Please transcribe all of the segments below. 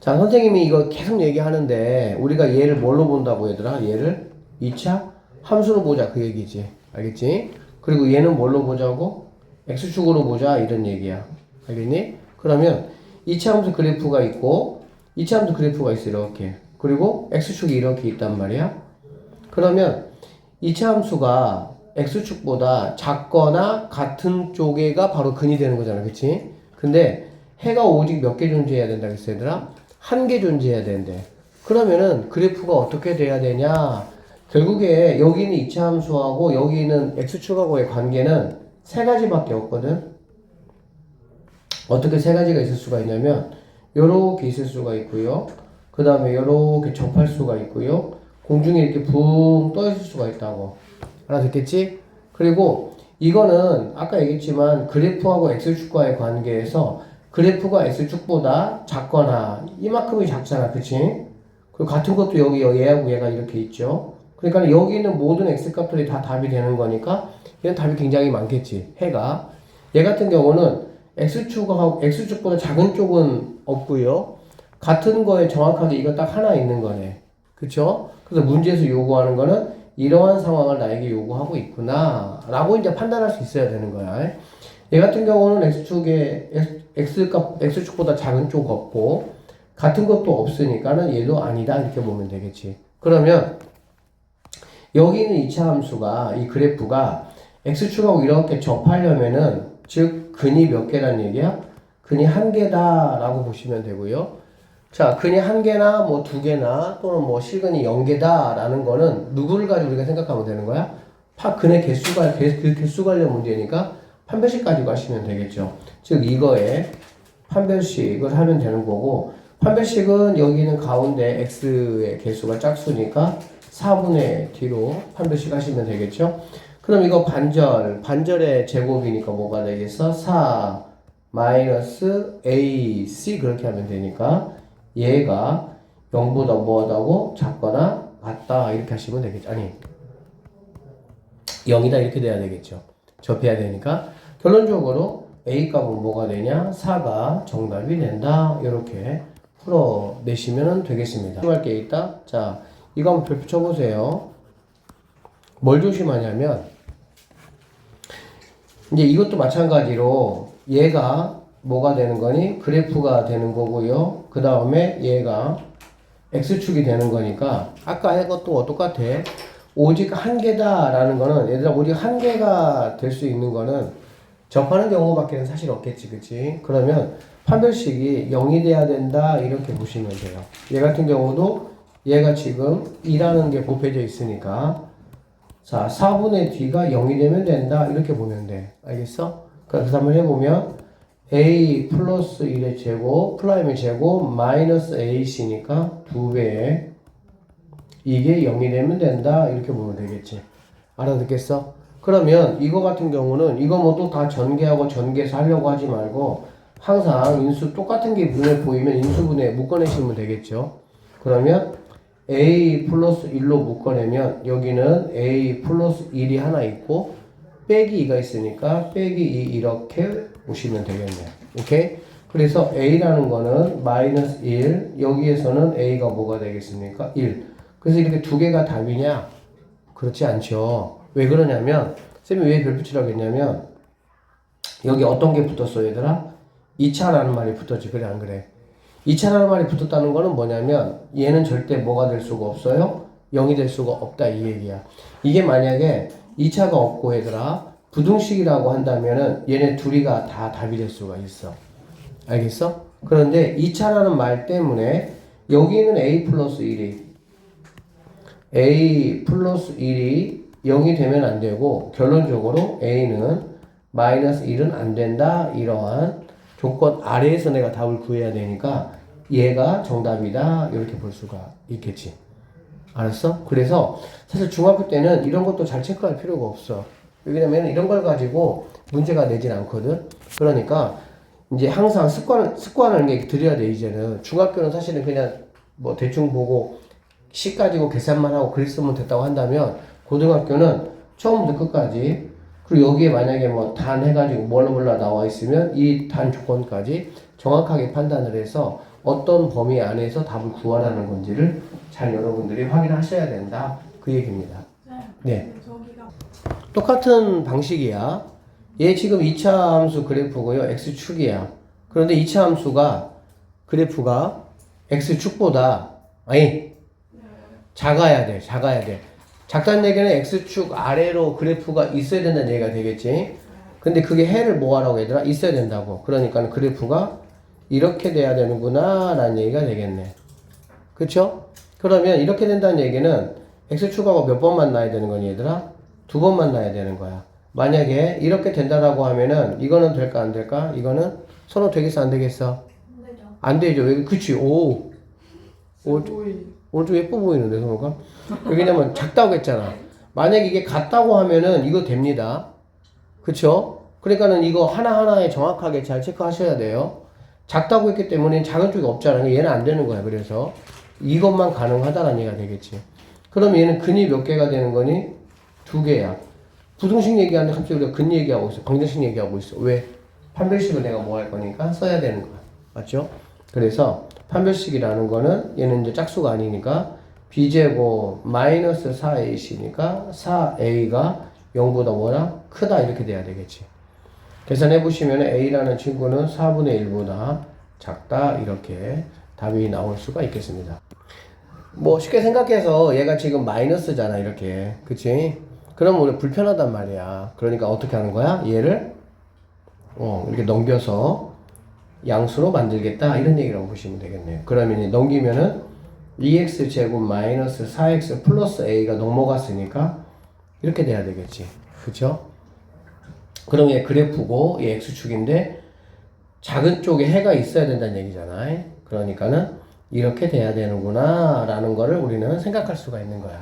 자, 선생님이 이거 계속 얘기하는데 우리가 얘를 뭘로 본다고 얘들아? 얘를 2차 함수로 보자 그 얘기지. 알겠지? 그리고 얘는 뭘로 보자고? x축으로 보자 이런 얘기야. 알겠니? 그러면 2차 함수 그래프가 있고 2차 함수 그래프가 있어 이렇게. 그리고 x축이 이렇게 있단 말이야. 그러면 2차 함수가 x축보다 작거나 같은 쪽에가 바로 근이 되는 거잖아. 그치? 근데 해가 오직 몇 개 존재해야 된다 그랬어 얘들아? 한 개 존재해야 되는데 그러면은 그래프가 어떻게 돼야 되냐? 결국에 여기는 2차 함수하고 여기는 x축하고의 관계는 세 가지밖에 없거든. 어떻게 세 가지가 있을 수가 있냐면 요렇게 있을 수가 있고요. 그 다음에 요렇게 접할 수가 있고요. 공중에 이렇게 붕 떠 있을 수가 있다고. 알아듣겠지? 그리고 이거는 아까 얘기했지만 그래프하고 x축과의 관계에서 그래프가 x축보다 작거나 이만큼이 작잖아. 그치? 그리고 같은 것도 여기 얘하고 얘가 이렇게 있죠. 그러니까 여기 있는 모든 x값들이 다 답이 되는 거니까 얘는 답이 굉장히 많겠지. 해가. 얘 같은 경우는 x축보다 작은 쪽은 없고요. 같은 거에 정확하게 이거 딱 하나 있는 거네. 그쵸? 그래서 문제에서 요구하는 거는 이러한 상황을 나에게 요구하고 있구나 라고 이제 판단할 수 있어야 되는 거야. 얘 같은 경우는 x축보다 작은 쪽 없고 같은 것도 없으니까는 얘도 아니다 이렇게 보면 되겠지. 그러면 여기 있는 2차 함수가 이 그래프가 x축하고 이렇게 접하려면은 즉 근이 몇 개란 얘기야? 근이 한 개다 라고 보시면 되고요. 자, 근이 한 개나 뭐 두 개나 또는 뭐 실근이 0개다 라는 거는 누구를 가지고 우리가 생각하면 되는 거야? 근의 개수 관련 문제니까 판별식 가지고 하시면 되겠죠. 즉 이거에 판별식을 하면 되는 거고 판별식은 여기는 가운데 x의 개수가 짝수니까 4분의 d로 판별식 하시면 되겠죠. 그럼 이거 반절의 제곱이니까 뭐가 되겠어? 4 마이너스 ac 그렇게 하면 되니까 얘가 0보다 뭐하다고? 작거나 같다 이렇게 하시면 되겠죠. 아니 0이다 이렇게 돼야 되겠죠. 접해야 되니까 결론적으로 a 값은 뭐가 되냐? 4가 정답이 된다. 이렇게 풀어내시면 되겠습니다. 조심할 게 있다. 자, 이거 한번 별표 쳐보세요. 뭘 조심하냐면 이제 이것도 마찬가지로 얘가 뭐가 되는 거니? 그래프가 되는 거고요. 그 다음에 얘가 x축이 되는 거니까 아까 한 것도 똑같아. 오직 한 개다 라는 거는 얘들아 오직 한 개가 될 수 있는 거는 접하는 경우밖에는 사실 없겠지. 그치? 그러면 판별식이 0이 돼야 된다 이렇게 보시면 돼요. 얘 같은 경우도 얘가 지금 2라는 게 곱해져 있으니까 자 4분의 d가 0이 되면 된다 이렇게 보면 돼. 알겠어? 그래서 한번 해보면 a 플러스 1의 제곱 플라임의 제곱 마이너스 ac니까 2배에 이게 0이 되면 된다 이렇게 보면 되겠지. 알아듣겠어? 그러면 이거 같은 경우는 이거 뭐 또 다 전개하고 전개해서 하려고 하지 말고 항상 인수 똑같은 게 눈에 보이면 인수분해 묶어내시면 되겠죠. 그러면 a 플러스 1로 묶어내면 여기는 a 플러스 1이 하나 있고 빼기 2가 있으니까 빼기 2 이렇게 보시면 되겠네요. 오케이? 그래서 a라는 거는 마이너스 1 여기에서는 a가 뭐가 되겠습니까? 1. 그래서 이렇게 두 개가 답이냐? 그렇지 않죠. 왜 그러냐면 쌤이 왜 별표 치라고 했냐면 여기 어떤 게 붙었어 얘들아? 2차라는 말이 붙었지. 그래 안 그래? 2차라는 말이 붙었다는 거는 뭐냐면 얘는 절대 뭐가 될 수가 없어요? 0이 될 수가 없다 이 얘기야. 이게 만약에 2차가 없고 얘들아 부등식이라고 한다면은 얘네 둘이가 다 답이 될 수가 있어. 알겠어? 그런데 2차라는 말 때문에 여기는 a 플러스 1이 0이 되면 안 되고 결론적으로 a는 마이너스 1은 안 된다 이러한 조건 아래에서 내가 답을 구해야 되니까 얘가 정답이다 이렇게 볼 수가 있겠지. 알았어? 그래서 사실 중학교 때는 이런 것도 잘 체크할 필요가 없어. 왜냐면 이런 걸 가지고 문제가 내진 않거든. 그러니까 이제 항상 습관을 들여야 돼. 이제는 중학교는 사실은 그냥 뭐 대충 보고 식 가지고 계산만 하고 글 쓰면 됐다고 한다면 고등학교는 처음부터 끝까지 그리고 여기에 만약에 뭐 단 해가지고 몰라 나와 있으면 이 단 조건까지 정확하게 판단을 해서 어떤 범위 안에서 답을 구하라는 건지를 잘 여러분들이 확인하셔야 된다. 그 얘기입니다. 네. 똑같은 방식이야. 얘 지금 2차 함수 그래프고요. x축이야. 그런데 2차 함수가 그래프가 x축보다 작아야 돼. 작아야 돼. 작다는 얘기는 x축 아래로 그래프가 있어야 된다는 얘기가 되겠지. 근데 그게 해를 뭐 하라고 얘들아? 있어야 된다고. 그러니까 그래프가 이렇게 돼야 되는구나 라는 얘기가 되겠네. 그쵸? 그러면 이렇게 된다는 얘기는 x축하고 몇 번 만나야 되는 거니 얘들아? 2번 만나야 되는 거야. 만약에 이렇게 된다라고 하면은 이거는 될까 안 될까? 이거는 서로 되겠어 안 되겠어? 안 되죠. 그치? 오늘 좀 예뻐 보이는데 서로가? 왜냐면 작다고 했잖아. 만약에 이게 같다고 하면은 이거 됩니다. 그쵸? 그러니까는 이거 하나하나에 정확하게 잘 체크하셔야 돼요. 작다고 했기 때문에 작은 쪽이 없잖아. 얘는 안 되는 거야. 그래서 이것만 가능하다는 얘기가 되겠지. 그럼 얘는 근이 몇 개가 되는 거니? 2개야. 부등식 얘기하는데 갑자기 우리가 근 얘기하고 있어. 방정식 얘기하고 있어. 왜? 판별식을 내가 뭐 할 거니까 써야 되는 거야. 맞죠? 그래서 판별식이라는 거는 얘는 이제 짝수가 아니니까 b제곱 마이너스 4ac니까 4a가 0보다 뭐라? 크다 이렇게 돼야 되겠지. 계산해 보시면 a라는 친구는 4분의 1보다 작다 이렇게 답이 나올 수가 있겠습니다. 뭐 쉽게 생각해서 얘가 지금 마이너스잖아 이렇게. 그치? 그럼 우리 불편하단 말이야. 그러니까 어떻게 하는 거야? 얘를 이렇게 넘겨서 양수로 만들겠다 이런 얘기라고 보시면 되겠네요. 그러면 넘기면은 2x 제곱 마이너스 4x 플러스 a가 넘어갔으니까 이렇게 돼야 되겠지. 그쵸? 그럼 얘 그래프고 얘 x축인데 작은 쪽에 해가 있어야 된다는 얘기잖아. 그러니까는 이렇게 돼야 되는구나 라는 거를 우리는 생각할 수가 있는 거야.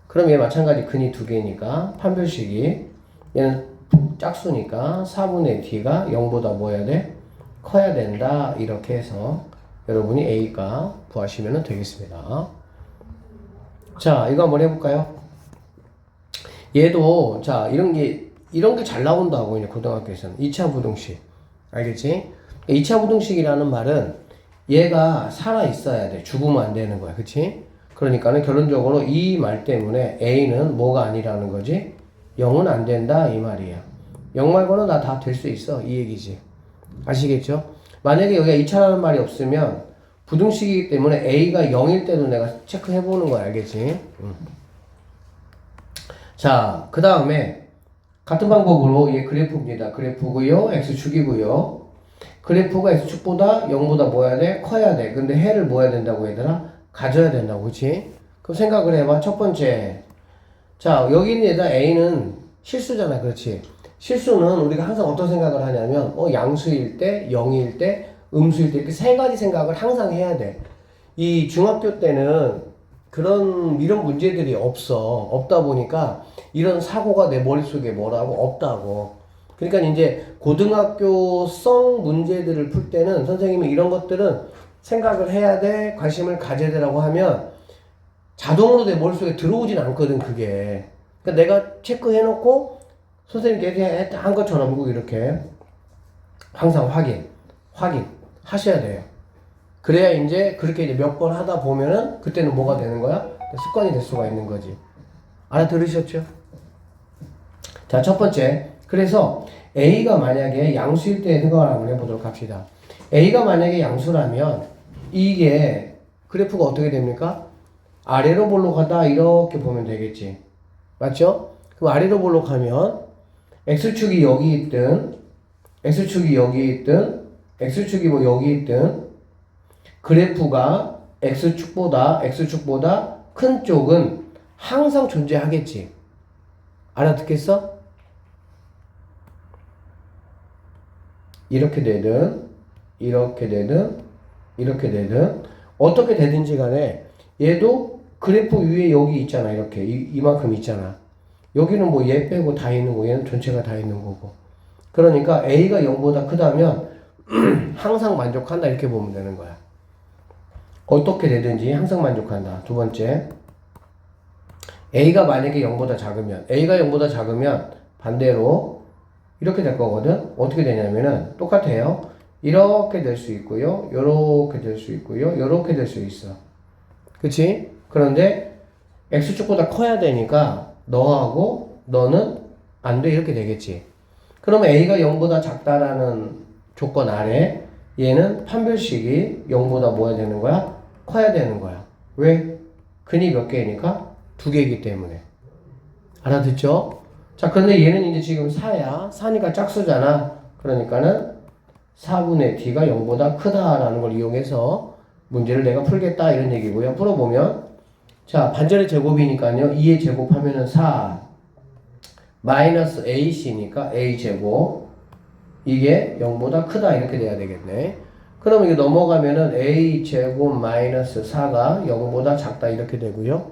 그럼 얘 마찬가지 근이 2개니까 판별식이 얘는 짝수니까 4분의 t가 0보다 뭐 해야 돼? 커야 된다 이렇게 해서 여러분이 a가 구하시면 되겠습니다. 자 이거 한번 해볼까요? 얘도 자 이런 게 잘 나온다고 이제 고등학교에서는 2차 부등식 알겠지? 2차 부등식이라는 말은 얘가 살아 있어야 돼. 죽으면 안 되는 거야. 그치? 그러니까는 결론적으로 이 말 때문에 a는 뭐가 아니라는 거지? 0은 안 된다 이 말이야. 0 말고는 나 다 될 수 있어 이 얘기지. 아시겠죠? 만약에 여기가 2차라는 말이 없으면 부등식이기 때문에 a가 0일 때도 내가 체크해 보는 거야. 알겠지? 자, 그 다음에 같은 방법으로 얘 그래프입니다. 그래프고요. x축이고요. 그래프가 x축보다 0보다 뭐 해야 돼? 커야 돼. 근데 해를 뭐 해야 된다고 얘들아? 가져야 된다고. 그치? 그럼 생각을 해봐. 첫 번째. 자, 여기 있는 얘다 a는 실수잖아. 그렇지? 실수는 우리가 항상 어떤 생각을 하냐면 양수일 때, 0일 때, 음수일 때 이렇게 세 가지 생각을 항상 해야 돼. 이 중학교 때는 이런 문제들이 없다 보니까 이런 사고가 내 머릿속에 뭐라고? 없다고. 그러니까 이제 고등학교성 문제들을 풀 때는 선생님이 이런 것들은 생각을 해야 돼, 관심을 가져야 되라고 하면 자동으로 내 머릿속에 들어오진 않거든, 그게. 그러니까 내가 체크해 놓고 선생님께 한 것처럼 꼭 이렇게 항상 확인 하셔야 돼요. 그래야 이제 그렇게 이제 몇 번 하다 보면은 그때는 뭐가 되는 거야? 습관이 될 수가 있는 거지. 알아들으셨죠? 자, 첫 번째. 그래서 A가 만약에 양수일 때 생각을 한번 해보도록 합시다. A가 만약에 양수라면 이게 그래프가 어떻게 됩니까? 아래로 볼록하다 이렇게 보면 되겠지. 맞죠? 그럼 아래로 볼록하면 X축이 여기 있든 X축이 여기 있든 X축이 뭐 여기 있든 그래프가 X축보다 큰 쪽은 항상 존재하겠지. 알아듣겠어? 이렇게 되든 이렇게 되든 어떻게 되든지 간에 얘도 그래프 위에 여기 있잖아. 이렇게 이만큼 있잖아. 여기는 뭐 얘 빼고 다 있는 거, 얘는 전체가 다 있는 거고. 그러니까 A가 0보다 크다면 항상 만족한다 이렇게 보면 되는 거야. 어떻게 되든지 항상 만족한다. 두 번째, A가 만약에 0보다 작으면 반대로 이렇게 될 거거든. 어떻게 되냐면은 똑같아요. 이렇게 될 수 있고요. 요렇게 될 수 있고요. 요렇게 될 수 있어. 그치? 그런데 x축보다 커야 되니까 너하고 너는 안 돼. 이렇게 되겠지. 그러면 a가 0보다 작다라는 조건 아래 얘는 판별식이 0보다 뭐야 되는 거야? 커야 되는 거야. 왜? 근이 몇 개니까? 2개이기 때문에. 알아듣죠? 자, 그런데 얘는 이제 지금 4야. 4니까 짝수잖아. 그러니까는 4분의 t가 0보다 크다라는 걸 이용해서 문제를 내가 풀겠다 이런 얘기고요. 풀어보면 자, 반절의 제곱이니까요. 2의 제곱하면은 4 마이너스 ac니까 a제곱 이게 0보다 크다 이렇게 돼야 되겠네. 그러면 이거 넘어가면은 a제곱 마이너스 4가 0보다 작다 이렇게 되고요.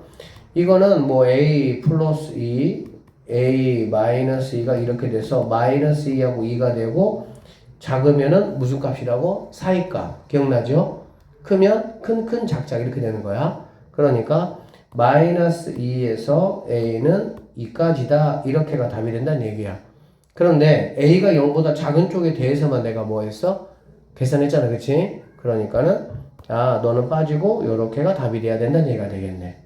이거는 뭐 a 플러스 2 a 마이너스 2가 이렇게 돼서 마이너스 2하고 2가 되고 작으면은 무슨 값이라고? 4의 값. 기억나죠? 크면 큰 작작 이렇게 되는 거야. 그러니까 마이너스 2에서 a는 2까지다 이렇게가 답이 된다는 얘기야. 그런데 a가 0보다 작은 쪽에 대해서만 내가 뭐 했어? 계산했잖아. 그치? 그러니까는 너는 빠지고 요렇게가 답이 돼야 된다는 얘기가 되겠네.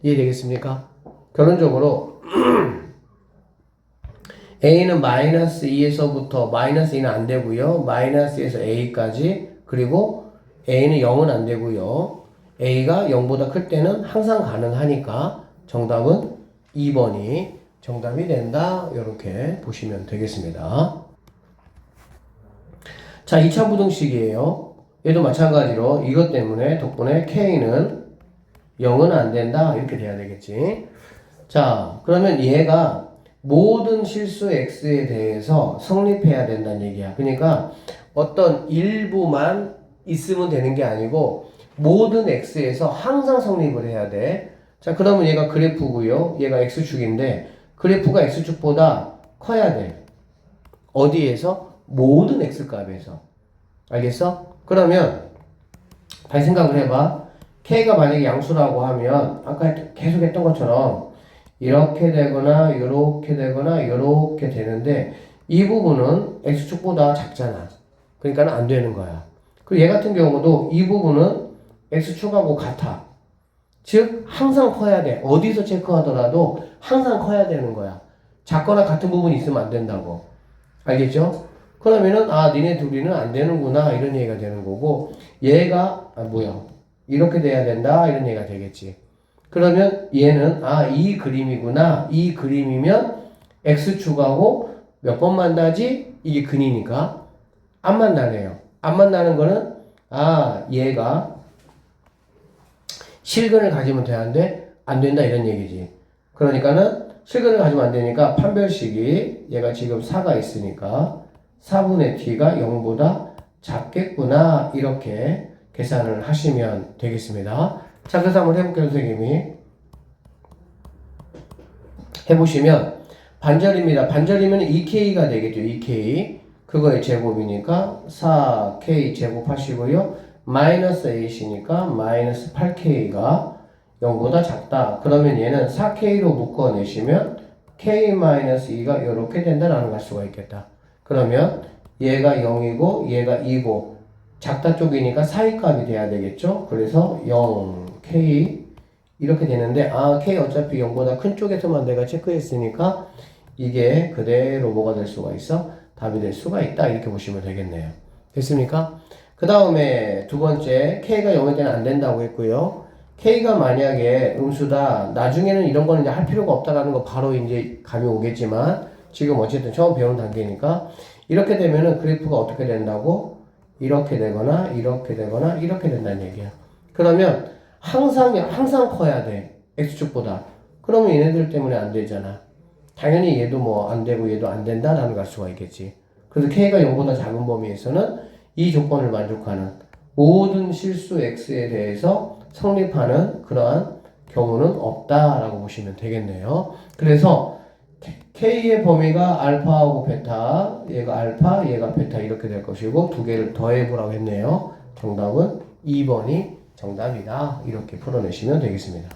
이해되겠습니까? 결론적으로 a는 마이너스 2에서부터 마이너스 2는 안 되고요. 마이너스 2에서 a까지 그리고 a는 0은 안 되고요. a가 0보다 클 때는 항상 가능하니까 정답은 2번이 정답이 된다. 이렇게 보시면 되겠습니다. 자, 2차 부등식이에요. 얘도 마찬가지로 이것 때문에 덕분에 k는 0은 안 된다. 이렇게 돼야 되겠지. 자, 그러면 얘가 모든 실수 x에 대해서 성립해야 된다는 얘기야. 그러니까 어떤 일부만 있으면 되는 게 아니고 모든 x에서 항상 성립을 해야 돼. 자, 그러면 얘가 그래프고요. 얘가 x축인데 그래프가 x축보다 커야 돼. 어디에서? 모든 x값에서. 알겠어? 그러면 다시 생각을 해봐. k가 만약에 양수라고 하면 아까 계속 했던 것처럼 이렇게 되거나 이렇게 되거나 이렇게 되는데 이 부분은 x축보다 작잖아. 그러니까 안 되는 거야. 그리고 얘 같은 경우도 이 부분은 x축하고 같아. 즉 항상 커야 돼. 어디서 체크하더라도 항상 커야 되는 거야. 작거나 같은 부분이 있으면 안 된다고. 알겠죠? 그러면은 니네 둘이는 안 되는구나 이런 얘기가 되는 거고 얘가 이렇게 돼야 된다 이런 얘기가 되겠지. 그러면 얘는 이 그림이구나. 이 그림이면 x축하고 몇 번 만나지? 이게 근이니까 안 만나네요. 안 만나는 거는 얘가 실근을 가지면 되는데 안 된다 이런 얘기지. 그러니까는 실근을 가지면 안 되니까 판별식이 얘가 지금 4가 있으니까 4분의 t가 0보다 작겠구나 이렇게 계산을 하시면 되겠습니다. 자, 그래서 한번 해볼게요. 선생님이 해보시면 반절입니다. 반절이면 2k가 되겠죠. 2k 그거의 제곱이니까 4k 제곱하시고요. 마이너스 8이니까 마이너스 8k가 0보다 작다. 그러면 얘는 4k로 묶어내시면 k-2가 이렇게 된다라는 걸 알 수가 있겠다. 그러면 얘가 0이고 얘가 2고 작다 쪽이니까 4의 값이 돼야 되겠죠. 그래서 0, k 이렇게 되는데 k 어차피 0보다 큰 쪽에서만 내가 체크했으니까 이게 그대로 뭐가 될 수가 있어? 답이 될 수가 있다. 이렇게 보시면 되겠네요. 됐습니까? 그 다음에 두 번째 k가 0일 때는 안 된다고 했고요. k가 만약에 음수다. 나중에는 이런 거는 이제 할 필요가 없다라는 거 바로 이제 감이 오겠지만 지금 어쨌든 처음 배우는 단계니까 이렇게 되면은 그래프가 어떻게 된다고? 이렇게 되거나 이렇게 되거나 이렇게 된다는 얘기야. 그러면 항상 커야 돼. x축보다. 그러면 얘네들 때문에 안 되잖아. 당연히 얘도 뭐 안 되고 얘도 안 된다라는 걸 알 수가 있겠지. 그래서 k가 0보다 작은 범위에서는 이 조건을 만족하는 모든 실수 x에 대해서 성립하는 그러한 경우는 없다라고 보시면 되겠네요. 그래서 k의 범위가 알파하고 베타, 얘가 알파, 얘가 베타 이렇게 될 것이고 두 개를 더해보라고 했네요. 정답은 2번이 정답이다. 이렇게 풀어내시면 되겠습니다.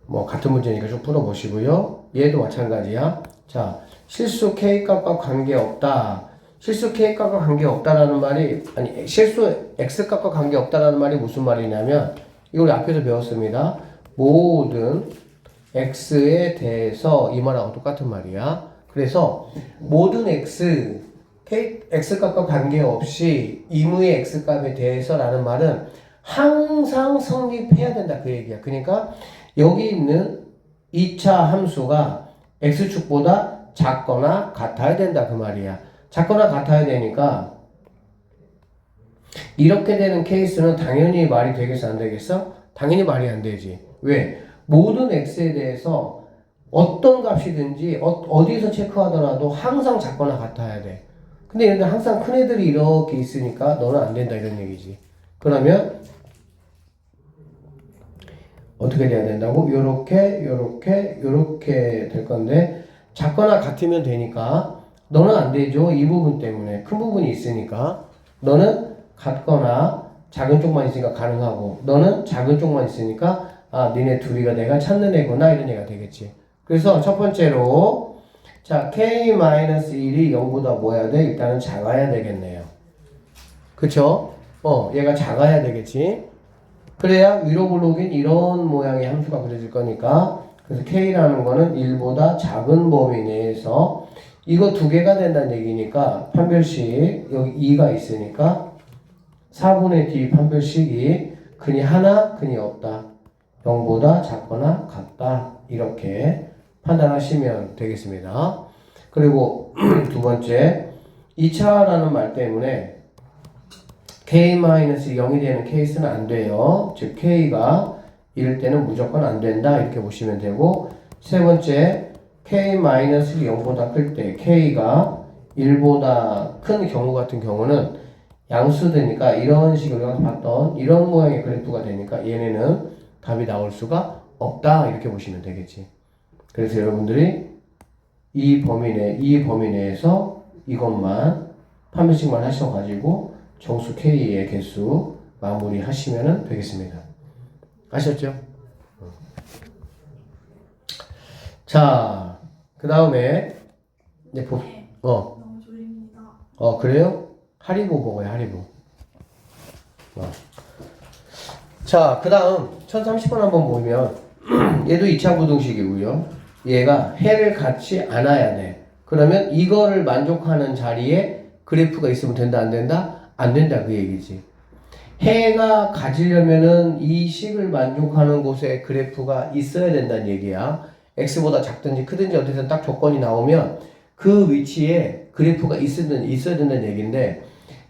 뭐 같은 문제니까 좀 풀어보시고요. 얘도 마찬가지야. 자, 실수 k값과 관계없다. 실수 K값과 관계없다라는 말이, 아니, 실수 X값과 관계없다라는 말이 무슨 말이냐면, 이걸 앞에서 배웠습니다. 모든 X에 대해서 이 말하고 똑같은 말이야. 그래서 모든 X값과 관계없이 임의의 X값에 대해서라는 말은 항상 성립해야 된다 그 얘기야. 그러니까 여기 있는 2차 함수가 X축보다 작거나 같아야 된다 그 말이야. 작거나 같아야 되니까 이렇게 되는 케이스는 당연히 말이 되겠어 안 되겠어? 당연히 말이 안 되지. 왜? 모든 X에 대해서 어떤 값이든지 어디서 체크하더라도 항상 작거나 같아야 돼. 근데 얘네들 항상 큰 애들이 이렇게 있으니까 너는 안 된다 이런 얘기지. 그러면 어떻게 돼야 된다고? 요렇게 될 건데 작거나 같으면 되니까 너는 안 되죠. 이 부분 때문에 큰 부분이 있으니까 너는 같거나 작은 쪽만 있으니까 가능하고 너는 작은 쪽만 있으니까 아 니네 둘이가 내가 찾는 애구나 이런 애가 되겠지. 그래서 첫 번째로 자 K-1이 0보다 뭐 해야 돼? 일단은 작아야 되겠네요. 그쵸? 얘가 작아야 되겠지. 그래야 위로 블록인 이런 모양의 함수가 그려질 거니까 그래서 K라는 거는 1보다 작은 범위 내에서 이거 두 개가 된다는 얘기니까 판별식 여기 2가 있으니까 4분의 D 판별식이 근이 하나 근이 없다 0보다 작거나 같다 이렇게 판단하시면 되겠습니다. 그리고 두 번째 2차라는 말 때문에 K-0이 되는 케이스는 안 돼요. 즉 K가 이럴 때는 무조건 안 된다 이렇게 보시면 되고 세 번째 K-0보다 클 때 K가 1보다 큰 경우 같은 경우는 양수되니까 이런 식으로 우리가 봤던 이런 모양의 그래프가 되니까 얘네는 답이 나올 수가 없다 이렇게 보시면 되겠지. 그래서 여러분들이 이 범위 내에서 이것만 판별식만 하셔가지고 정수 K의 개수 마무리 하시면 되겠습니다. 아셨죠? 자, 그 다음에 이제 너무 졸립니다. 그래요? 하리보 먹어요, 하리보. 자, 그 다음 1030번 한번 보면 얘도 2차 부등식이고요. 얘가 해를 갖지 않아야 돼. 그러면 이거를 만족하는 자리에 그래프가 있으면 된다, 안 된다? 안 된다 그 얘기지. 해가 가지려면은 이 식을 만족하는 곳에 그래프가 있어야 된다는 얘기야. x보다 작든지 크든지 어쨌든 딱 조건이 나오면 그 위치에 그래프가 있어야 된다는 얘기인데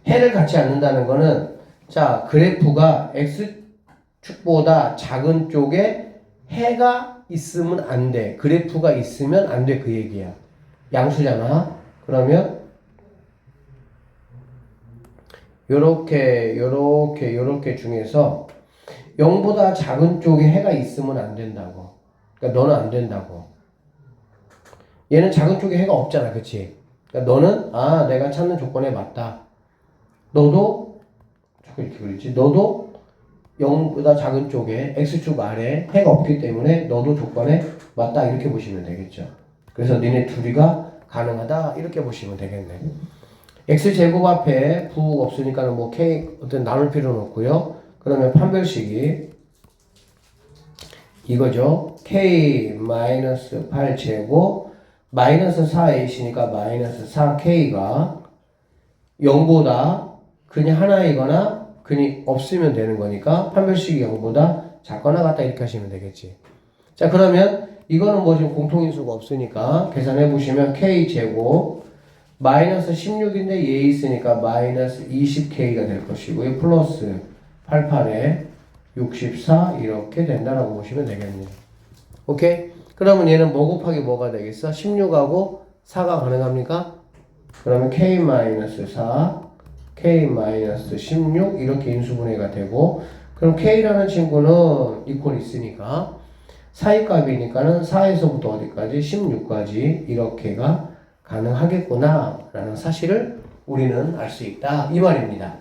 해를 갖지 않는다는 거는 자 그래프가 x축보다 작은 쪽에 해가 있으면 안 돼. 그래프가 있으면 안 돼 그 얘기야. 양수잖아. 그러면 요렇게 중에서 0보다 작은 쪽에 해가 있으면 안 된다고. 그러니까 너는 안 된다고. 얘는 작은 쪽에 해가 없잖아. 그치? 그러니까 너는 내가 찾는 조건에 맞다. 너도 자꾸 이렇게 그리지. 너도 0보다 작은 쪽에 x축 아래 해가 없기 때문에 너도 조건에 맞다. 이렇게 보시면 되겠죠. 그래서 니네 둘이가 가능하다. 이렇게 보시면 되겠네. x제곱 앞에 부호가 없으니까는 뭐 k 어떤 나눌 필요는 없고요. 그러면 판별식이 이거죠. k-8제곱 마이너스 4a시니까 마이너스 4k가 0보다 근이 하나이거나 근이 없으면 되는 거니까 판별식이 0보다 작거나 같다 이렇게 하시면 되겠지. 자 그러면 이거는 뭐 지금 공통인수가 없으니까 계산해 보시면 k제곱 마이너스 16인데 얘 있으니까 마이너스 20k가 될 것이고요. 플러스 88에 64 이렇게 된다라고 보시면 되겠네요. 오케이? 그러면 얘는 뭐 곱하기 뭐가 되겠어? 16하고 4가 가능합니까? 그러면 k-4, k-16 이렇게 인수분해가 되고 그럼 k라는 친구는 이퀄 있으니까 4의 값이니까는 4에서부터 어디까지? 16까지 이렇게가 가능하겠구나 라는 사실을 우리는 알 수 있다 이 말입니다.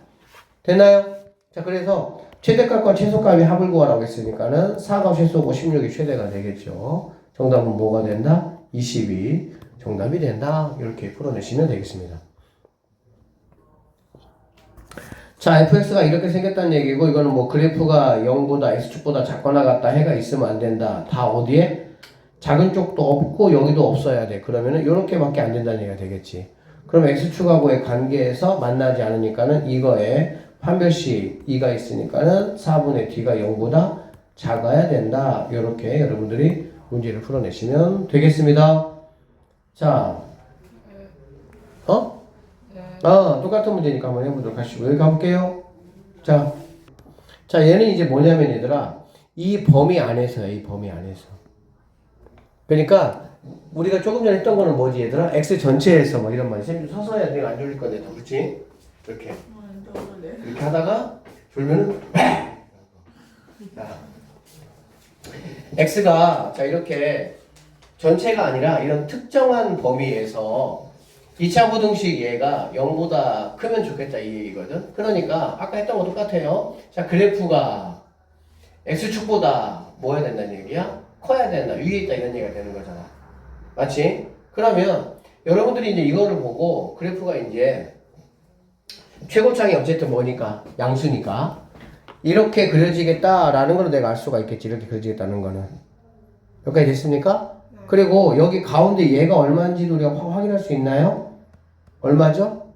됐나요? 자 그래서 최대값과 최소값이 합을 구하라고 했으니까는 4가 최소고 16이 최대가 되겠죠. 정답은 뭐가 된다? 22 정답이 된다. 이렇게 풀어내시면 되겠습니다. 자, fx가 이렇게 생겼다는 얘기고, 이거는 뭐 그래프가 0보다 x축보다 작거나 같다 해가 있으면 안 된다. 다 어디에? 작은 쪽도 없고 여기도 없어야 돼. 그러면은 이렇게밖에 안 된다는 얘기가 되겠지. 그럼 x축하고의 관계에서 만나지 않으니까는 이거에 판별식 2가 있으니까는 4분의 t가 0보다 작아야 된다. 이렇게 여러분들이 문제를 풀어내시면 되겠습니다. 자, 똑같은 문제니까 한번 해보도록 하시고, 여기 가볼게요. 자, 얘는 이제 뭐냐면 얘들아, 이 범위 안에서야, 이 범위 안에서. 그러니까, 우리가 조금 전에 했던 거는 뭐지, 얘들아? x 전체에서 뭐 이런 말이. 쌤 서서 해야 내가 안 졸릴 건데, 더 그렇지? 이렇게. 이렇게 하다가, 졸면은, 자, x가, 자, 이렇게, 전체가 아니라 이런 특정한 범위에서 2차 부등식 얘가 0보다 크면 좋겠다 이 얘기거든. 그러니까 아까 했던 거 똑같아요. 자, 그래프가 x축보다 뭐 해야 된다는 얘기야? 커야 된다. 위에 있다 이런 얘기가 되는 거잖아. 맞지? 그러면 여러분들이 이제 이거를 보고 그래프가 이제 최고창이 어쨌든 뭐니까 양수니까 이렇게 그려지겠다라는 걸 내가 알 수가 있겠지. 이렇게 그려지겠다는 거는. 여기까지 됐습니까? 그리고 여기 가운데 얘가 얼마인지도 우리가 확인할 수 있나요? 얼마죠?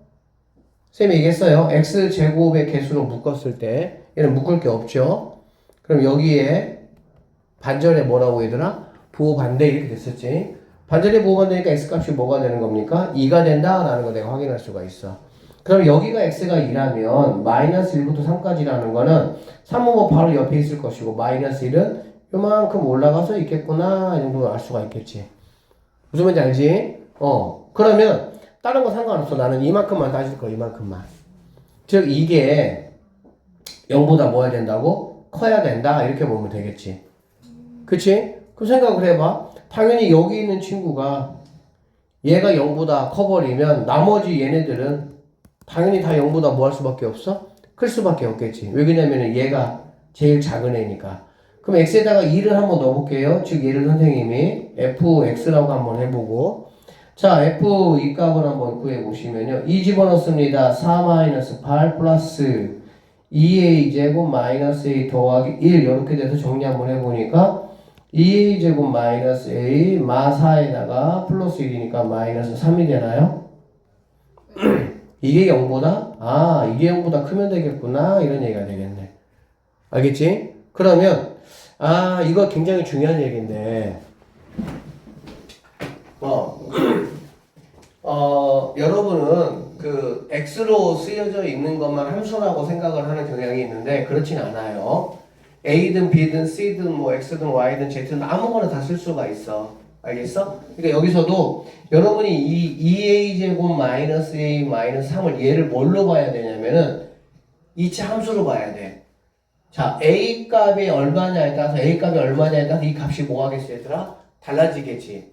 쌤이 얘기했어요. x제곱의 개수로 묶었을 때 얘는 묶을 게 없죠. 그럼 여기에 반절에 뭐라고 얘들아? 부호반대 이렇게 됐었지. 반절에 부호반대니까 x값이 뭐가 되는 겁니까? 2가 된다라는 거 내가 확인할 수가 있어. 그럼 여기가 x가 2라면 마이너스 1부터 3까지라는 거는 3은 뭐 바로 옆에 있을 것이고 마이너스 1은 요만큼 올라가서 있겠구나 이 정도 알 수가 있겠지. 무슨 말인지 알지? 그러면 다른 거 상관없어. 나는 이만큼만 따질 거야. 이만큼만. 즉 이게 0보다 뭐 해야 된다고? 커야 된다 이렇게 보면 되겠지. 그치? 그 생각을 해봐. 당연히 여기 있는 친구가 얘가 0보다 커버리면 나머지 얘네들은 당연히 다 0보다 뭐 할 수밖에 없어? 클 수밖에 없겠지. 왜 그러냐면 얘가 제일 작은 애니까. 그럼 x에다가 2를 한번 넣어볼게요. 즉 얘를 선생님이 fx라고 한번 해보고 자 f 이 값을 한번 구해보시면요. 2 집어넣습니다. 4-8 플러스 2a 제곱 마이너스 a 더하기 1 이렇게 돼서 정리 한번 해보니까 2a 제곱 마이너스 a 마 4에다가 플러스 1이니까 마이너스 3이 되나요? 이게 0보다? 이게 0보다 크면 되겠구나 이런 얘기가 되겠네. 알겠지? 그러면 이거 굉장히 중요한 얘기인데 여러분은 그 x로 쓰여져 있는 것만 함수라고 생각을 하는 경향이 있는데 그렇진 않아요. a든 b든 c든 뭐 x든 y든 z든 아무거나 다 쓸 수가 있어. 알겠어? 그러니까 여기서도 여러분이 이 2a 제곱 마이너스 a 마이너스 3을 얘를 뭘로 봐야 되냐면은 2차 함수로 봐야 돼. 자, a 값이 얼마냐에 따라서 a 값이 얼마냐에 따라서 이 값이 뭐 하겠어 얘들아? 달라지겠지.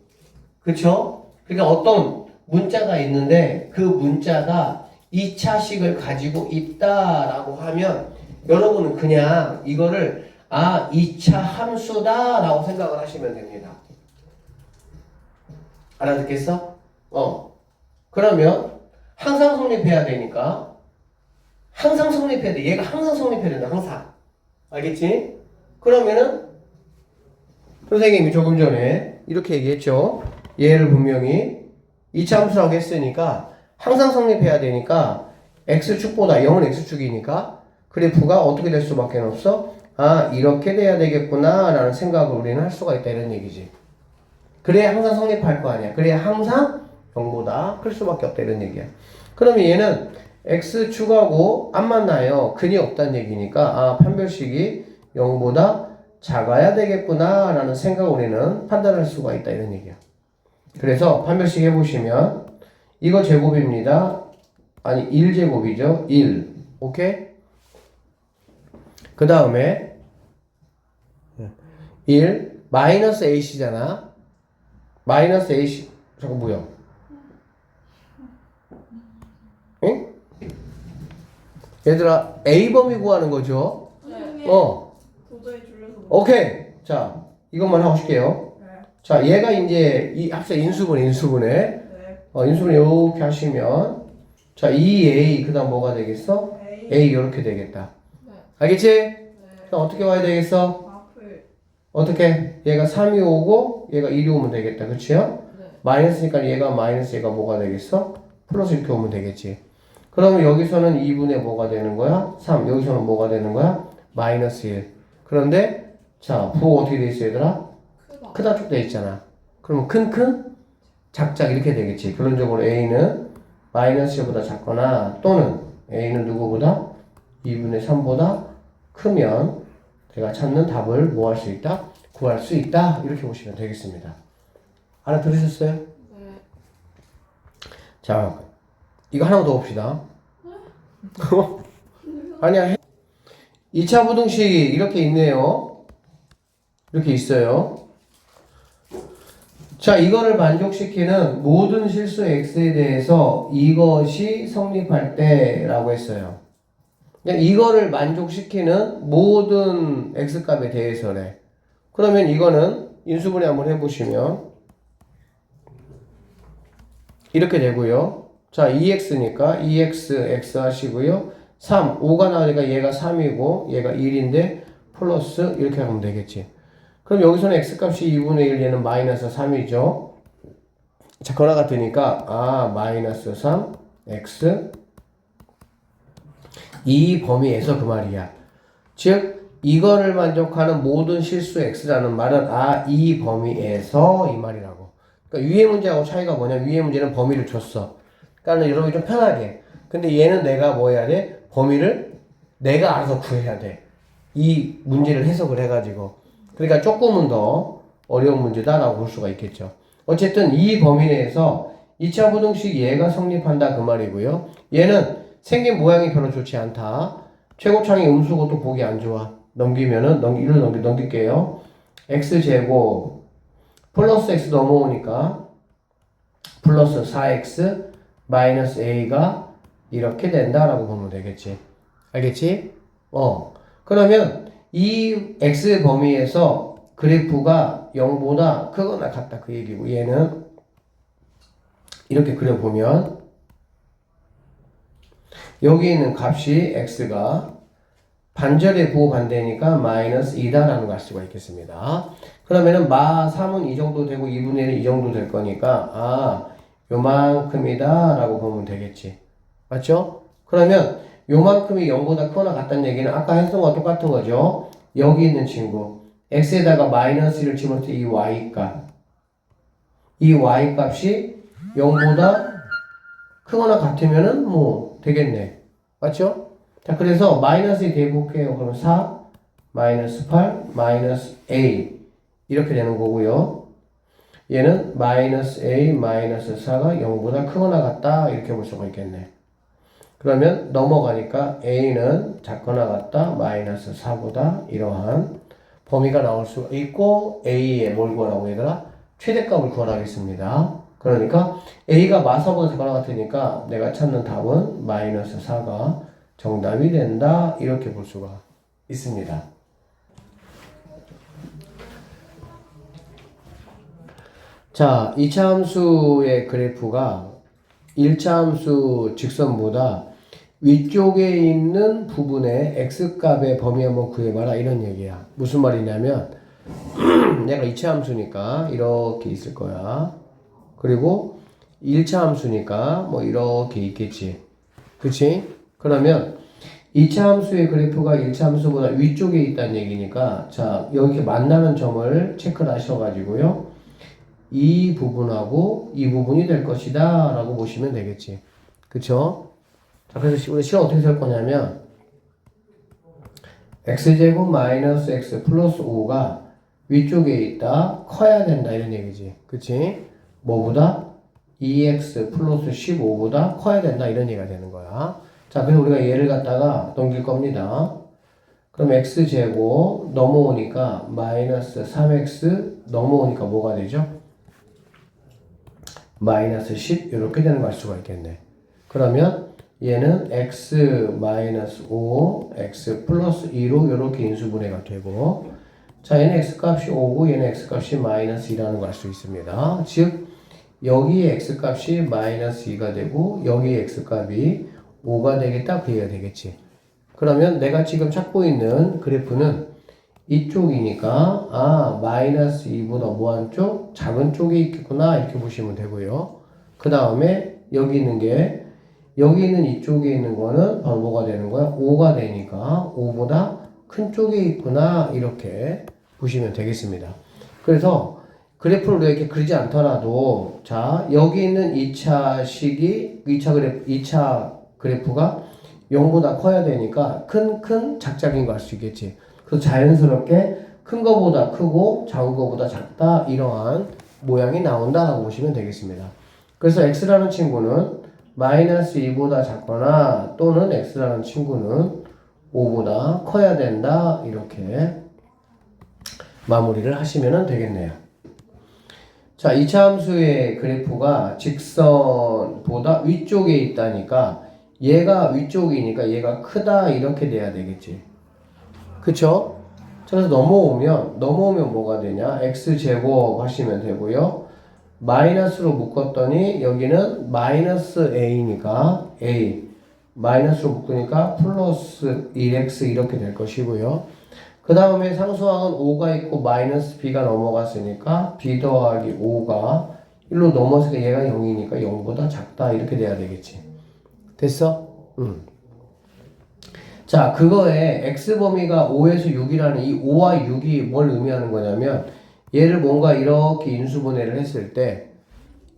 그쵸? 그러니까 어떤 문자가 있는데 그 문자가 2차식을 가지고 있다라고 하면 여러분은 그냥 이거를 2차 함수다라고 생각을 하시면 됩니다. 알아듣겠어? 그러면 항상 성립해야 되니까 항상 성립해야 돼. 얘가 항상 성립해야 된다. 항상. 알겠지? 그러면은 선생님이 조금 전에 이렇게 얘기했죠. 얘를 분명히 2차 함수라고 했으니까 항상 성립해야 되니까 x축보다 0은 x축이니까 그래프가 어떻게 될 수밖에 없어? 이렇게 돼야 되겠구나 라는 생각을 우리는 할 수가 있다 이런 얘기지. 그래야 항상 성립할 거 아니야. 그래야 항상 0보다 클 수밖에 없다 이런 얘기야. 그러면 얘는 x축하고 안 만나요. 근이 없다는 얘기니까 판별식이 0보다 작아야 되겠구나 라는 생각을 우리는 판단할 수가 있다 이런 얘기야. 그래서 판별식 해보시면 이거 제곱입니다. 1제곱이죠. 1. 오케이? 그 다음에 1 마이너스 ac잖아. 마이너스 ac 잠깐 뭐야? 응? 얘들아 a 범위 구하는 거죠? 네. 도저히 줄여서 못. 오케이. 자 이것만 하고 싶게요. 네. 자 얘가 이제 이 합사 인수분해. 네. 인수분해 이렇게 하시면 자 2a 그 다음 뭐가 되겠어? A 이렇게 되겠다. 네. 알겠지? 네. 그럼 어떻게 와야 되겠어? 앞을. 어떻게? 얘가 3이 오고 얘가 1이 오면 되겠다. 그치요? 네. 마이너스니까 얘가 마이너스 얘가 뭐가 되겠어? 플러스 이렇게 오면 되겠지. 그러면 여기서는 2분의 뭐가 되는 거야? 3. 여기서는 뭐가 되는 거야? 마이너스 1. 그런데 자, 부호 어떻게 돼 있어 얘들아? 크다. 크다 쭉 돼 있잖아. 그러면 큰? 작작 이렇게 되겠지. 결론적으로 A는 마이너스 1보다 작거나 또는 A는 누구보다? 2분의 3보다 크면 내가 찾는 답을 뭐 할 수 있다? 구할 수 있다. 이렇게 보시면 되겠습니다. 알아들으셨어요? 네. 자, 이거 하나 더 봅시다. 아니야. 2차 부등식이 이렇게 있네요. 이렇게 있어요. 자, 이거를 만족시키는 모든 실수 x에 대해서 이것이 성립할 때라고 했어요. 그냥 이거를 만족시키는 모든 x값에 대해서래. 그러면 이거는 인수분해 한번 해보시면 이렇게 되고요. 자, 2x니까 2x, x 하시고요. 3, 5가 나오니까 얘가 3이고 얘가 1인데 플러스 이렇게 하면 되겠지. 그럼 여기서는 x값이 2분의 1, 얘는 마이너스 3이죠. 자, 그거나 같으니까 마이너스 3, x 이 범위에서 그 말이야. 즉 이거를 만족하는 모든 실수 x라는 말은 이 범위에서 이 말이라고. 그러니까 위의 문제하고 차이가 뭐냐? 위의 문제는 범위를 줬어. 그러니까 여러분이 좀 편하게. 근데 얘는 내가 뭐 해야 돼? 범위를 내가 알아서 구해야 돼. 이 문제를 해석을 해가지고. 그러니까 조금은 더 어려운 문제다라고 볼 수가 있겠죠. 어쨌든 이 범위 내에서 2차 부등식 얘가 성립한다 그 말이고요. 얘는 생긴 모양이 별로 좋지 않다. 최고창이 음수고 또 보기 안 좋아. 넘기면은 넘길게요. x제곱 플러스 x 넘어오니까 플러스 4x 마이너스 a가 이렇게 된다라고 보면 되겠지. 알겠지? 그러면 이 x 범위에서 그래프가 0보다 크거나 같다 그 얘기고, 얘는 이렇게 그려보면 여기 있는 값이 x가 반절의 부호 반대니까 마이너스 2다라는 걸 알 수가 있겠습니다. 그러면은 마 3은 이 정도 되고 2분의 1은 이 정도 될 거니까 요만큼이다 라고 보면 되겠지. 맞죠? 그러면 요만큼이 0보다 크거나 같다는 얘기는 아까 했던 거와 똑같은 거죠. 여기 있는 친구 x에다가 마이너스 1을 집어넣을 때 이 y값, 이 y값이 0보다 크거나 같으면은 뭐 되겠네. 맞죠? 자, 그래서 마이너스 2 대볼게요. 그럼 4 마이너스 8 마이너스 a 이렇게 되는 거고요. 얘는 마이너스 a 마이너스 4가 0보다 크거나 같다 이렇게 볼 수가 있겠네. 그러면 넘어가니까 a는 작거나 같다 마이너스 4보다 이러한 범위가 나올 수 있고, a의 뭘 구하라고 얘들아? 최대값을 구하라겠습니다. 그러니까 a가 마사보다 작거나 같으니까 내가 찾는 답은 마이너스 4가 정답이 된다 이렇게 볼 수가 있습니다. 자, 2차 함수의 그래프가 1차 함수 직선보다 위쪽에 있는 부분의 x값의 범위 한번 구해봐라 이런 얘기야. 무슨 말이냐면 내가 2차 함수니까 이렇게 있을 거야. 그리고 1차 함수니까 뭐 이렇게 있겠지. 그치? 그러면 2차 함수의 그래프가 1차 함수보다 위쪽에 있다는 얘기니까 자, 여기 만나는 점을 체크를 하셔가지고요. 이 부분하고 이 부분이 될 것이다 라고 보시면 되겠지. 그쵸? 자, 그래서 우리 실험 어떻게 할 거냐면 x제곱 마이너스 x 플러스 5가 위쪽에 있다 커야 된다 이런 얘기지. 그치? 뭐보다? 2x 플러스 15보다 커야 된다 이런 얘기가 되는 거야. 자, 그래서 우리가 얘를 갖다가 넘길 겁니다. 그럼 x제곱 넘어오니까 마이너스 3x 넘어오니까 뭐가 되죠? 마이너스 10 이렇게 되는 걸 알 수가 있겠네. 그러면 얘는 x 마이너스 5, x 플러스 2로 이렇게 인수분해가 되고, 자, 얘는 x값이 5고 얘는 x값이 마이너스 2라는 걸 알 수 있습니다. 즉 여기에 x값이 마이너스 2가 되고 여기에 x값이 5가 되겠다 그 얘기가 되겠지. 그러면 내가 지금 찾고 있는 그래프는 이쪽이니까 마이너스 2보다 뭐한 쪽? 작은 쪽에 있겠구나 이렇게 보시면 되고요. 그 다음에 여기 있는 이쪽에 있는 거는 바로 뭐가 되는 거야? 5가 되니까 5보다 큰 쪽에 있구나 이렇게 보시면 되겠습니다. 그래서 그래프를 이렇게 그리지 않더라도 자 여기 있는 2차 그래프가 0보다 커야 되니까 큰 작작인 거 알 수 있겠지. 그래서 자연스럽게 큰 거보다 크고 작은 거보다 작다 이러한 모양이 나온다라고 보시면 되겠습니다. 그래서 x라는 친구는 마이너스 2보다 작거나 또는 x라는 친구는 5보다 커야 된다 이렇게 마무리를 하시면 되겠네요. 자, 이차 함수의 그래프가 직선보다 위쪽에 있다니까 얘가 위쪽이니까 얘가 크다 이렇게 돼야 되겠지. 그쵸? 그래서 넘어오면 뭐가 되냐? x제곱 하시면 되고요. 마이너스로 묶었더니 여기는 마이너스 a니까 a 마이너스로 묶으니까 플러스 1x 이렇게 될 것이고요. 그 다음에 상수항은 5가 있고 마이너스 b가 넘어갔으니까 b 더하기 5가 1로 넘어서니까 얘가 0이니까 0보다 작다 이렇게 돼야 되겠지. 됐어? 자, 그거에 x범위가 5에서 6이라는 이 5와 6이 뭘 의미하는 거냐면 얘를 뭔가 이렇게 인수분해를 했을 때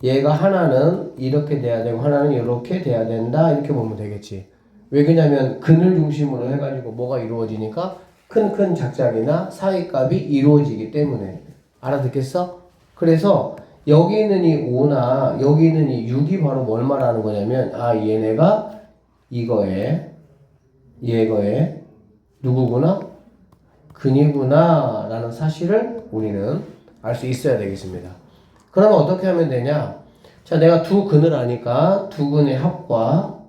얘가 하나는 이렇게 돼야 되고 하나는 이렇게 돼야 된다 이렇게 보면 되겠지. 왜 그러냐면 근을 중심으로 해가지고 뭐가 이루어지니까 큰 작작이나 사이값이 이루어지기 때문에. 알아듣겠어? 그래서 여기 있는 이 5나 여기 있는 이 6이 바로 뭘 말하는 거냐면 얘네가 얘거에 누구구나? 근이구나 라는 사실을 우리는 알 수 있어야 되겠습니다. 그러면 어떻게 하면 되냐? 자, 내가 두 근을 아니까 두 근의 합과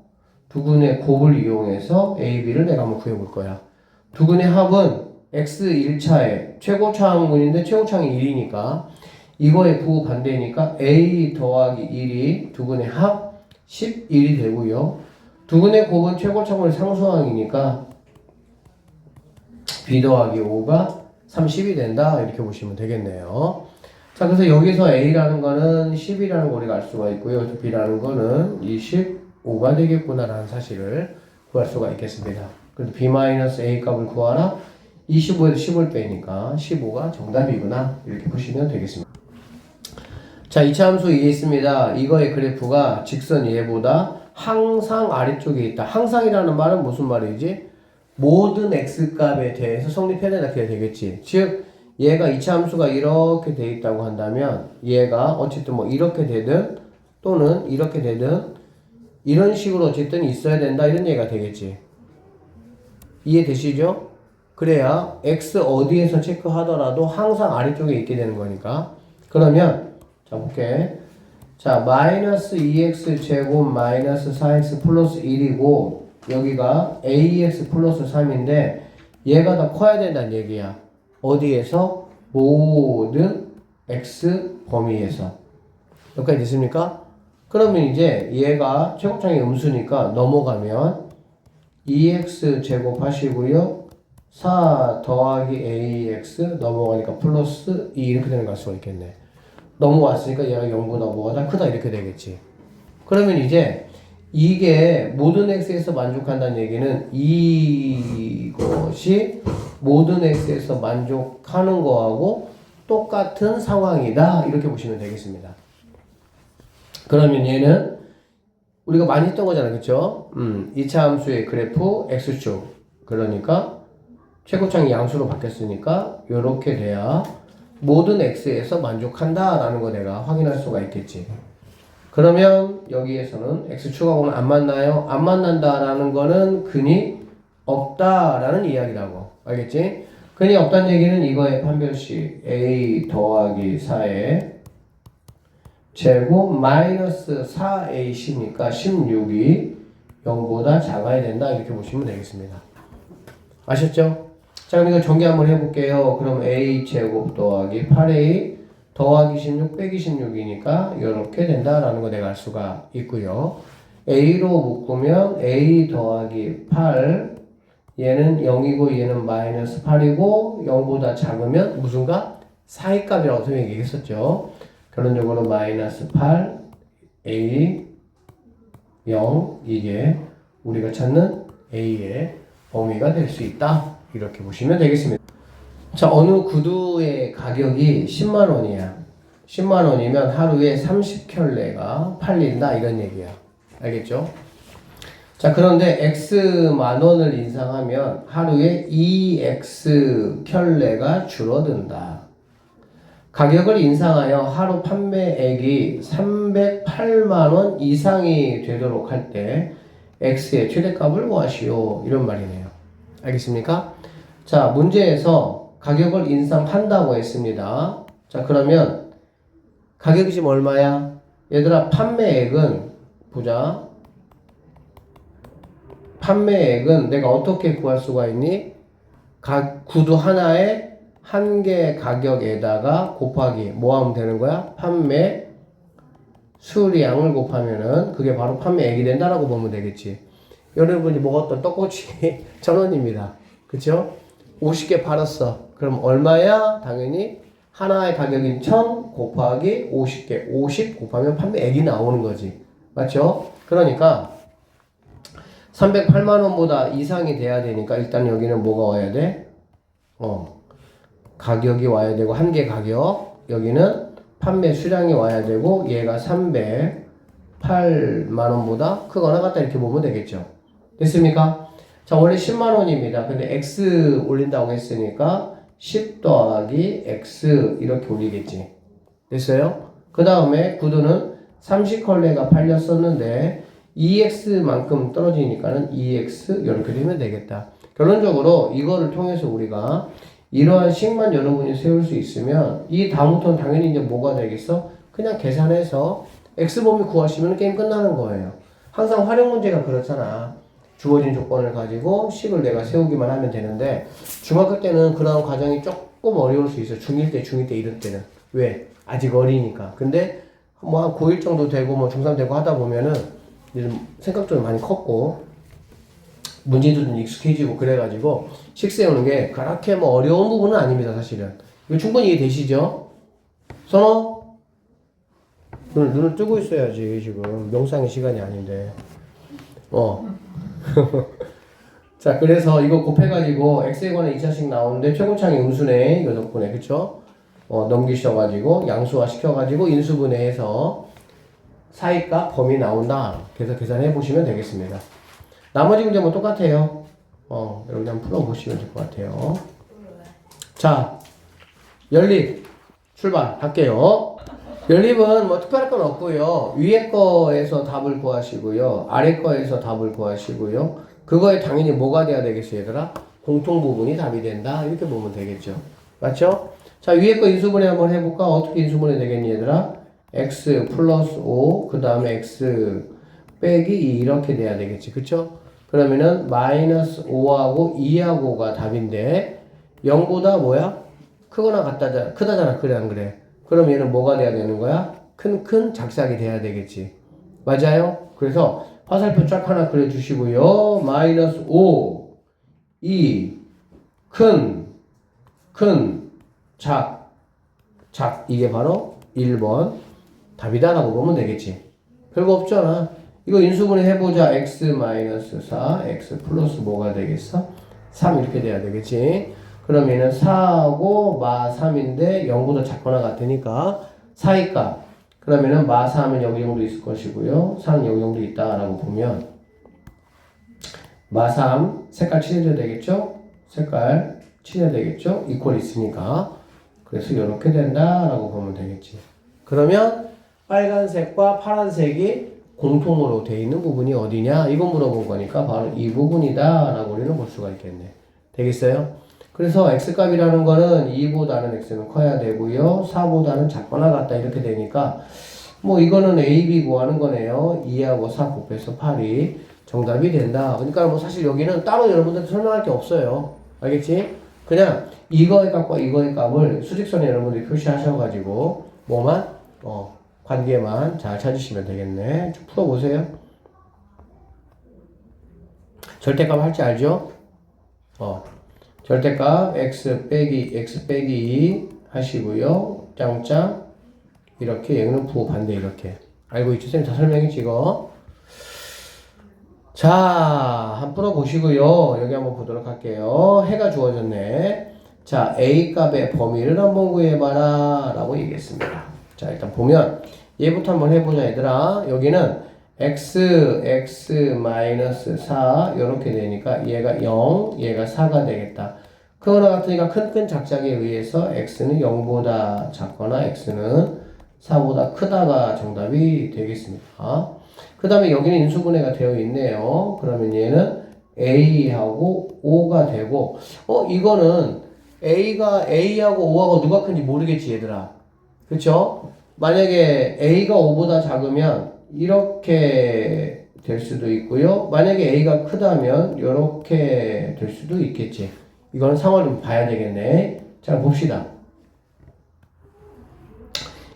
두 근의 곱을 이용해서 A, B를 내가 한번 구해볼 거야. 두 근의 합은 X 1차에 최고차항분인데 최고차항이 1이니까 이거의 부 반대니까 A 더하기 1이 두 근의 합 11이 되고요. 두 근의 곱은 최고차항분의 상수항이니까 B 더하기 5가 30이 된다 이렇게 보시면 되겠네요. 자, 그래서 여기서 A라는 거는 10이라는 거 우리가 알 수가 있고요. B라는 거는 25가 되겠구나라는 사실을 구할 수가 있겠습니다. 그래서 B-A 값을 구하라. 25에서 10을 빼니까 15가 정답이구나 이렇게 보시면 되겠습니다. 자, 2차 함수 이게 있습니다. 이거의 그래프가 직선 얘보다 항상 아래쪽에 있다. 항상이라는 말은 무슨 말이지? 모든 x값에 대해서 성립해야 된다 이렇게 되겠지. 즉 얘가 2차 함수가 이렇게 돼 있다고 한다면 얘가 어쨌든 뭐 이렇게 되든 또는 이렇게 되든 이런 식으로 어쨌든 있어야 된다 이런 얘기가 되겠지. 이해되시죠? 그래야 x 어디에서 체크하더라도 항상 아래쪽에 있게 되는 거니까. 그러면 자 볼게. 자 마이너스 2x 제곱 마이너스 4x 플러스 1이고 여기가 ax 플러스 3인데 얘가 더 커야 된다는 얘기야. 어디에서? 모든 x 범위에서. 여기까지 됐습니까? 그러면 이제 얘가 최고차항이 음수니까 넘어가면 2x 제곱 하시고요. 4 더하기 ax 넘어가니까 플러스 2 이렇게 되는 걸 알 수가 있겠네. 넘어왔으니까 얘가 0보다 뭐가 다 크다 이렇게 되겠지. 그러면 이제 이게 모든 x에서 만족한다는 얘기는 이것이 모든 x에서 만족하는 거하고 똑같은 상황이다 이렇게 보시면 되겠습니다. 그러면 얘는 우리가 많이 했던 거잖아, 그쵸? 2차 함수의 그래프 x축 그러니까 최고차항이 양수로 바뀌었으니까 이렇게 돼야 모든 x에서 만족한다 라는 거 내가 확인할 수가 있겠지. 그러면 여기에서는 x축하고는 안 만나요? 안 만난다라는 거는 근이 없다라는 이야기라고. 알겠지? 근이 없다는 얘기는 이거의 판별식 a 더하기 4의 제곱 마이너스 4ac니까 16이 0보다 작아야 된다 이렇게 보시면 되겠습니다. 아셨죠? 자, 그럼 이거 전개 한번 해볼게요. 그럼 a 제곱 더하기 8a 더하기 16 빼기 16이니까 이렇게 된다라는 거 내가 알 수가 있고요. a로 묶으면 a 더하기 8 얘는 0이고 얘는 마이너스 8이고 0보다 작으면 무슨 값? 사이값이라고 선생님이 얘기했었죠. 결론적으로 마이너스 8, A, 0 이게 우리가 찾는 A의 범위가 될 수 있다. 이렇게 보시면 되겠습니다. 자, 어느 구두의 가격이 10만 원이야. 10만 원이면 하루에 30켤레가 팔린다 이런 얘기야. 알겠죠? 자, 그런데 X만 원을 인상하면 하루에 2X 켤레가 줄어든다. 가격을 인상하여 하루 판매액이 308만 원 이상이 되도록 할 때 X의 최대값을 구하시오. 이런 말이네요. 알겠습니까? 자, 문제에서 가격을 인상한다고 했습니다. 자, 그러면 가격이 지금 얼마야? 얘들아, 판매액은 보자. 판매액은 내가 어떻게 구할 수가 있니? 구두 하나에 한 개 가격에다가 곱하기 뭐 하면 되는 거야? 판매 수량을 곱하면은 그게 바로 판매액이 된다라고 보면 되겠지. 여러분이 먹었던 떡꼬치 1,000원입니다. 그쵸? 50개 팔았어. 그럼 얼마야? 당연히 하나의 가격인 1,000 곱하기 50개. 50 곱하면 판매액이 나오는 거지. 맞죠? 그러니까 308만 원보다 이상이 돼야 되니까 일단 여기는 뭐가 와야 돼? 가격이 와야 되고 한 개 가격. 여기는 판매 수량이 와야 되고 얘가 308만 원보다 크거나 같다 이렇게 보면 되겠죠. 됐습니까? 자, 원래 10만 원입니다. 근데 X 올린다고 했으니까 10 더하기 X 이렇게 올리겠지. 됐어요? 그 다음에 구두는 30컬레가 팔렸었는데 2x만큼 떨어지니까는 2x 이렇게 되면 되겠다. 결론적으로 이거를 통해서 우리가 이러한 식만 여러분이 세울 수 있으면 이 다음부터는 당연히 이제 뭐가 되겠어? 그냥 계산해서 x범위 구하시면 게임 끝나는 거예요. 항상 활용 문제가 그렇잖아. 주어진 조건을 가지고 식을 내가 세우기만 하면 되는데 중학교 때는 그런 과정이 조금 어려울 수 있어. 중1 때, 중2 때 이럴 때는. 왜? 아직 어리니까. 근데 뭐 한 고1 정도 되고 뭐 중3 되고 하다 보면은 좀 생각도 많이 컸고 문제도 좀 익숙해지고 그래가지고 식 세우는 게 그렇게 뭐 어려운 부분은 아닙니다. 사실은 이거 충분히 이해되시죠? 선호? 눈을 뜨고 있어야지. 지금 명상의 시간이 아닌데. 자, 그래서 이거 곱해가지고 x에 관한 2차식 나오는데 최고창이 음수네. 이거 덕분에 그쵸? 넘기셔가지고 양수화 시켜가지고 인수분해해서 사이값 범위 나온다. 그래서 계산해 보시면 되겠습니다. 나머지 문제는 똑같아요. 여러분 한번 풀어보시면 될 것 같아요. 자, 연립 출발할게요. 연립은 뭐 특별할 건 없고요. 위에 거에서 답을 구하시고요. 아래 거에서 답을 구하시고요. 그거에 당연히 뭐가 돼야 되겠어요, 얘들아? 공통 부분이 답이 된다. 이렇게 보면 되겠죠. 맞죠? 자, 위에 거 인수분해 한번 해볼까? 어떻게 인수분해 되겠니, 얘들아? x 플러스 5, 그 다음에 x 빼기 2 이렇게 돼야 되겠지. 그쵸? 그러면은 마이너스 5하고 2하고가 답인데 0보다 뭐야? 크거나 같다잖아. 크다잖아. 그래 안 그래? 그럼 얘는 뭐가 돼야 되는 거야? 큰 작삭이 돼야 되겠지. 맞아요? 그래서 화살표 쫙 하나 그려주시고요. 마이너스 5, 2, 작. 이게 바로 1번 답이다 라고 보면 되겠지. 별거 없잖아. 이거 인수분해 해보자. x-4, x 플러스 뭐가 되겠어? 3 이렇게 돼야 되겠지. 그러면은 4하고 마 3인데 0보다 작거나 같으니까 사이값. 그러면은 마 4는 여기 정도 있을 것이고요. 4는 여기 정도 있다라고 보면 마 3 색깔 칠해줘야 되겠죠? 색깔 칠해야 되겠죠? 이퀄 있으니까. 그래서 이렇게 된다라고 보면 되겠지. 그러면 빨간색과 파란색이 공통으로 돼 있는 부분이 어디냐? 이거 물어본 거니까 바로 이 부분이다 라고 우리는 볼 수가 있겠네. 되겠어요? 그래서 x값이라는 거는 2보다는 x는 커야 되고요. 4보다는 작거나 같다 이렇게 되니까 뭐 이거는 a, b 구하는 거네요. 2하고 4 곱해서 8이 정답이 된다. 그러니까 뭐 사실 여기는 따로 여러분들한테 설명할 게 없어요. 알겠지? 그냥 이거의 값과 이거의 값을 수직선에 여러분들이 표시하셔가지고 뭐만? 관계만 잘 찾으시면 되겠네. 좀 풀어보세요. 절대값 할지 알죠? 절대값 x 빼기 2 하시고요. 짱짱. 이렇게 영등포 반대 이렇게. 알고 있죠? 선생님 다 설명했지 이거? 자, 한번 풀어보시고요. 여기 한번 보도록 할게요. 해가 주어졌네. 자, A 값의 범위를 한번 구해봐라 라고 얘기했습니다. 자, 일단 보면 얘부터 한번 해보자 얘들아. 여기는 x 이렇게 되니까 얘가 0, 얘가 4가 되겠다. 그거나 같으니까 큰 작작에 의해서 x는 0보다 작거나 x는 4보다 크다가 정답이 되겠습니다. 그 다음에 여기는 인수분해가 되어 있네요. 그러면 얘는 A하고 O가 되고, 이거는 A하고 O하고 누가 큰지 모르겠지, 얘들아. 그쵸? 만약에 A가 O보다 작으면 이렇게 될 수도 있고요. 만약에 A가 크다면 이렇게 될 수도 있겠지. 이거는 상황을 좀 봐야 되겠네. 자, 봅시다.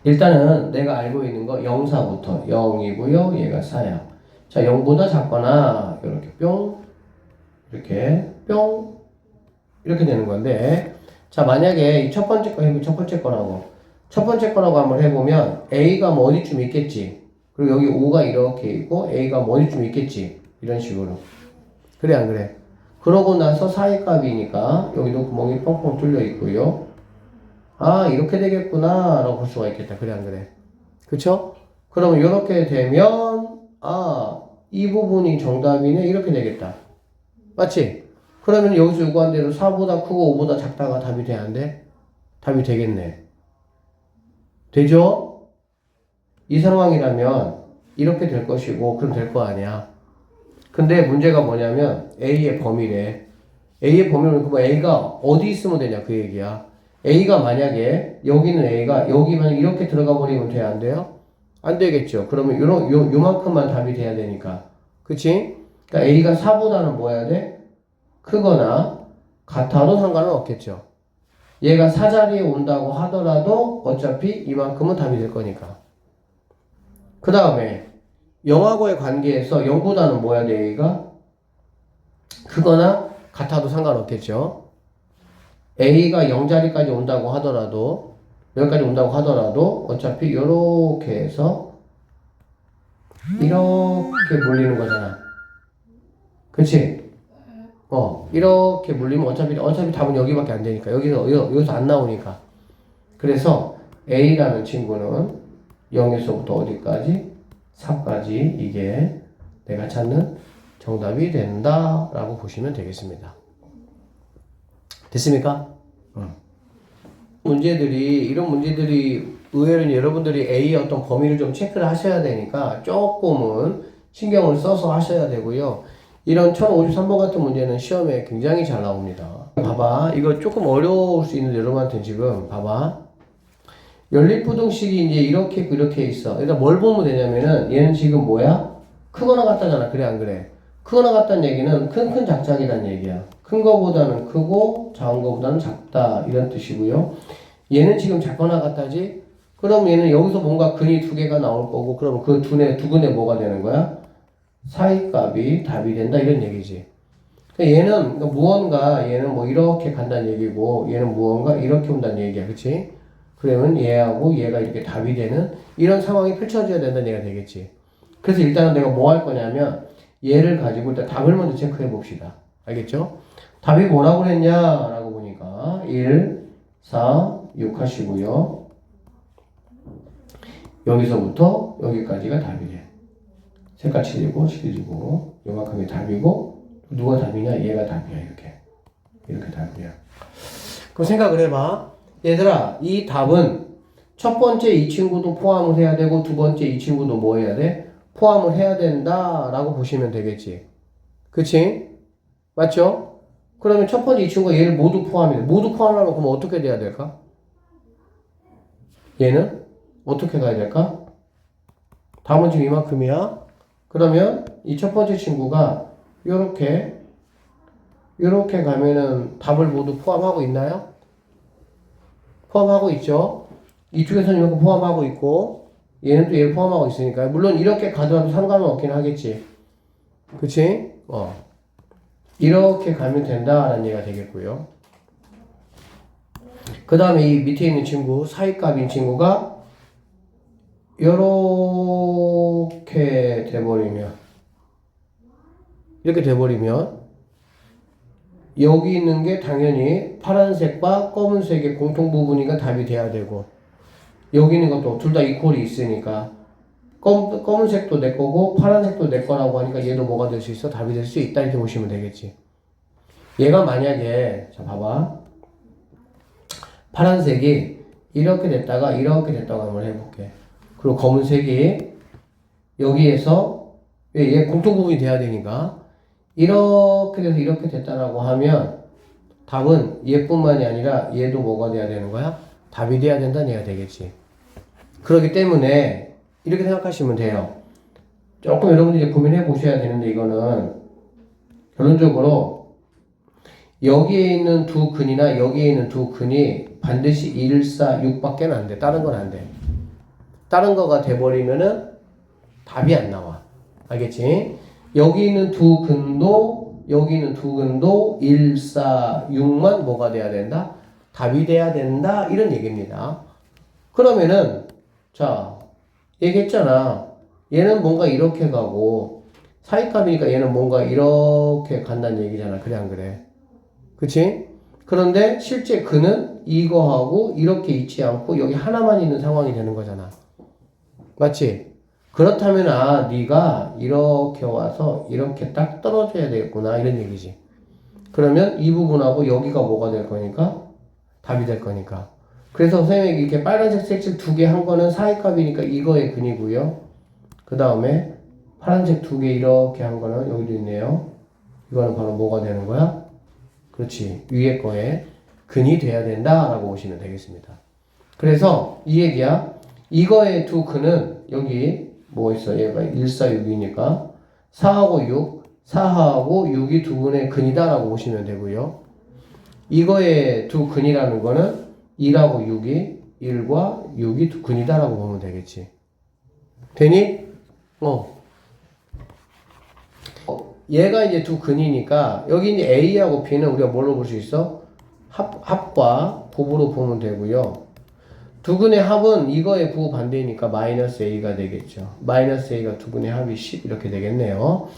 일단은 내가 알고 있는 거 0, 4부터 0이고요. 얘가 4야. 자, 0보다 작거나 이렇게 뿅, 이렇게 뿅, 이렇게 되는 건데, 자, 만약에 이 첫 번째 거 해보면 첫 번째 거라고 한번 해보면 A가 뭐 어디쯤 있겠지. 그리고 여기 5가 이렇게 있고 A가 뭐 어디쯤 있겠지. 이런 식으로. 그래 안 그래? 그러고 나서 사이 값이니까 여기도 구멍이 뻥뻥 뚫려 있고요. 아, 이렇게 되겠구나 라고 볼 수가 있겠다. 그래 안 그래? 그쵸? 그러면 이렇게 되면 이 부분이 정답이네. 이렇게 되겠다. 맞지? 그러면 여기서 요구한 대로 4보다 크고 5보다 작다가 답이 돼야 안 돼? 답이 되겠네. 되죠? 이 상황이라면 이렇게 될 것이고 그럼 될 거 아니야. 근데 문제가 뭐냐면 A의 범위래. A의 범위는 그럼 A가 어디 있으면 되냐 그 얘기야. A가 만약에 여기는 A가 여기만 이렇게 들어가 버리면 돼야 안 돼요? 안 되겠죠. 그러면 요만큼만 답이 돼야 되니까. 그치? 그러니까 A가 4보다는 뭐 해야 돼? 크거나 같아도 상관은 없겠죠. 얘가 4자리에 온다고 하더라도 어차피 이만큼은 답이 될 거니까. 그 다음에 0하고의 관계에서 0보다는 뭐 해야 돼? A가 크거나 같아도 상관없겠죠. A가 0자리까지 온다고 하더라도 여기까지 온다고 하더라도 어차피 이렇게 해서 이렇게 몰리는 거잖아. 그치? 이렇게 몰리면 어차피 답은 여기밖에 안 되니까 여기서 안 나오니까. 그래서 A라는 친구는 0에서부터 어디까지? 4까지 이게 내가 찾는 정답이 된다라고 보시면 되겠습니다. 됐습니까? 이런 문제들이 의외로 여러분들이 A의 어떤 범위를 좀 체크를 하셔야 되니까 조금은 신경을 써서 하셔야 되고요. 이런 1053번 같은 문제는 시험에 굉장히 잘 나옵니다. 봐봐. 이거 조금 어려울 수 있는데 여러분한테 지금 봐봐. 연립부등식이 이제 이렇게 있어. 그러니까 뭘 보면 되냐면은 얘는 지금 뭐야? 크거나 같다잖아. 그래 안 그래? 크거나 같다는 얘기는 큰 작작이란 얘기야. 큰 거보다는 크고 작은 거보다는 작다 이런 뜻이고요. 얘는 지금 작거나 같다지? 그럼 얘는 여기서 뭔가 근이 두 개가 나올 거고 그럼 그 두 근에 뭐가 되는 거야? 사이값이 답이 된다 이런 얘기지. 그러니까 얘는 무언가 얘는 뭐 이렇게 간다는 얘기고 얘는 무언가 이렇게 온다는 얘기야. 그치? 그러면 얘하고 얘가 이렇게 답이 되는 이런 상황이 펼쳐져야 된다는 얘기가 되겠지. 그래서 일단은 내가 뭐 할 거냐면 얘를 가지고 일단 답을 먼저 체크해 봅시다. 알겠죠? 답이 뭐라고 그랬냐라고 보니까 1, 4, 6 하시고요. 여기서부터 여기까지가 답이 돼. 색깔 칠해지고 요만큼이 답이고 누가 답이냐? 얘가 답이야. 이렇게 답이야. 그럼 생각을 해봐. 얘들아, 이 답은 첫 번째 이 친구도 포함을 해야 되고 두 번째 이 친구도 뭐 해야 돼? 포함을 해야 된다라고 보시면 되겠지. 그치? 맞죠? 그러면 첫 번째 이 친구가 얘를 모두 포함해. 모두 포함하면 그럼 어떻게 돼야 될까? 얘는 어떻게 가야 될까? 답은 지금 이만큼이야. 그러면 이 첫 번째 친구가 요렇게 가면은 답을 모두 포함하고 있나요? 포함하고 있죠. 이쪽에서는 이만큼 포함하고 있고 얘는 또 얘를 포함하고 있으니까 물론 이렇게 가더라도 상관은 없긴 하겠지. 그치? 이렇게 가면 된다라는 얘기가 되겠고요. 그 다음에 이 밑에 있는 친구, 사이값인 친구가 이렇게 돼버리면, 이렇게 돼버리면 여기 있는 게 당연히 파란색과 검은색의 공통 부분이니까 답이 돼야 되고, 여기 있는 것도 둘 다 이퀄이 있으니까 검은색도 내 거고 파란색도 내 거라고 하니까 얘도 뭐가 될 수 있어? 답이 될 수 있다 이렇게 보시면 되겠지. 얘가 만약에 자 봐봐, 파란색이 이렇게 됐다가 이렇게 됐다고 한번 해볼게. 그리고 검은색이 여기에서 얘 공통 부분이 돼야 되니까 이렇게 돼서 이렇게 됐다라고 하면 답은 얘뿐만이 아니라 얘도 뭐가 돼야 되는 거야? 답이 돼야 된다는 얘기가 되겠지. 그렇기 때문에 이렇게 생각하시면 돼요. 조금 여러분들이 이제 고민해 보셔야 되는데, 이거는 결론적으로 여기에 있는 두 근이나 여기에 있는 두 근이 반드시 1, 4, 6밖에 안 돼. 다른 건 안 돼. 다른 거가 돼버리면은 답이 안 나와. 알겠지? 여기 있는 두 근도 여기 있는 두 근도 1, 4, 6만 뭐가 돼야 된다? 답이 돼야 된다. 이런 얘기입니다. 그러면은 자, 얘기했잖아. 얘는 뭔가 이렇게 가고 사이값이니까 얘는 뭔가 이렇게 간다는 얘기잖아. 그래 안 그래? 그치? 그런데 실제 그는 이거하고 이렇게 있지 않고 여기 하나만 있는 상황이 되는 거잖아. 맞지? 그렇다면 아, 네가 이렇게 와서 이렇게 딱 떨어져야 되겠구나 이런 얘기지. 그러면 이 부분하고 여기가 뭐가 될 거니까? 답이 될 거니까. 그래서 선생님이 이렇게 빨간색 색칠 두 개 한 거는 사이값이니까 이거의 근이고요. 그 다음에 파란색 두 개 이렇게 한 거는 여기도 있네요. 이거는 바로 뭐가 되는 거야? 그렇지. 위에 거에 근이 돼야 된다라고 보시면 되겠습니다. 그래서 이 얘기야. 이거의 두 근은 여기 뭐 있어? 얘가 1, 4, 6이니까 4하고 6, 4하고 6이 두 근의 근이다라고 보시면 되고요. 이거의 두 근이라는 거는 1하고 6이 1과 6이 두 근이다라고 보면 되겠지. 되니? 얘가 이제 두 근이니까 여기 이제 A하고 B는 우리가 뭘로 볼 수 있어? 합과 곱으로 보면 되고요. 두 근의 합은 이거의 부호 반대이니까 마이너스 A가 되겠죠. 마이너스 A가 두 근의 합이 10 이렇게 되겠네요.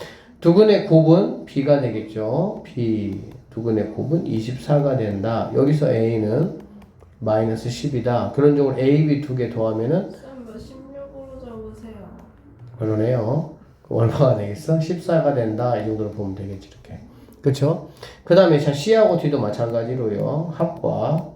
두 근의 곱은 B가 되겠죠. B 두 근의 곱은 24가 된다. 여기서 A는 마이너스 10이다. 그런 쪽으로 A, B 두 개 더하면은 쌤, 뭐 16으로 적으세요. 그러네요. 얼마가 되겠어? 14가 된다. 이 정도로 보면 되겠지, 이렇게. 그쵸? 그 다음에 자, C하고 D도 마찬가지로요. 합과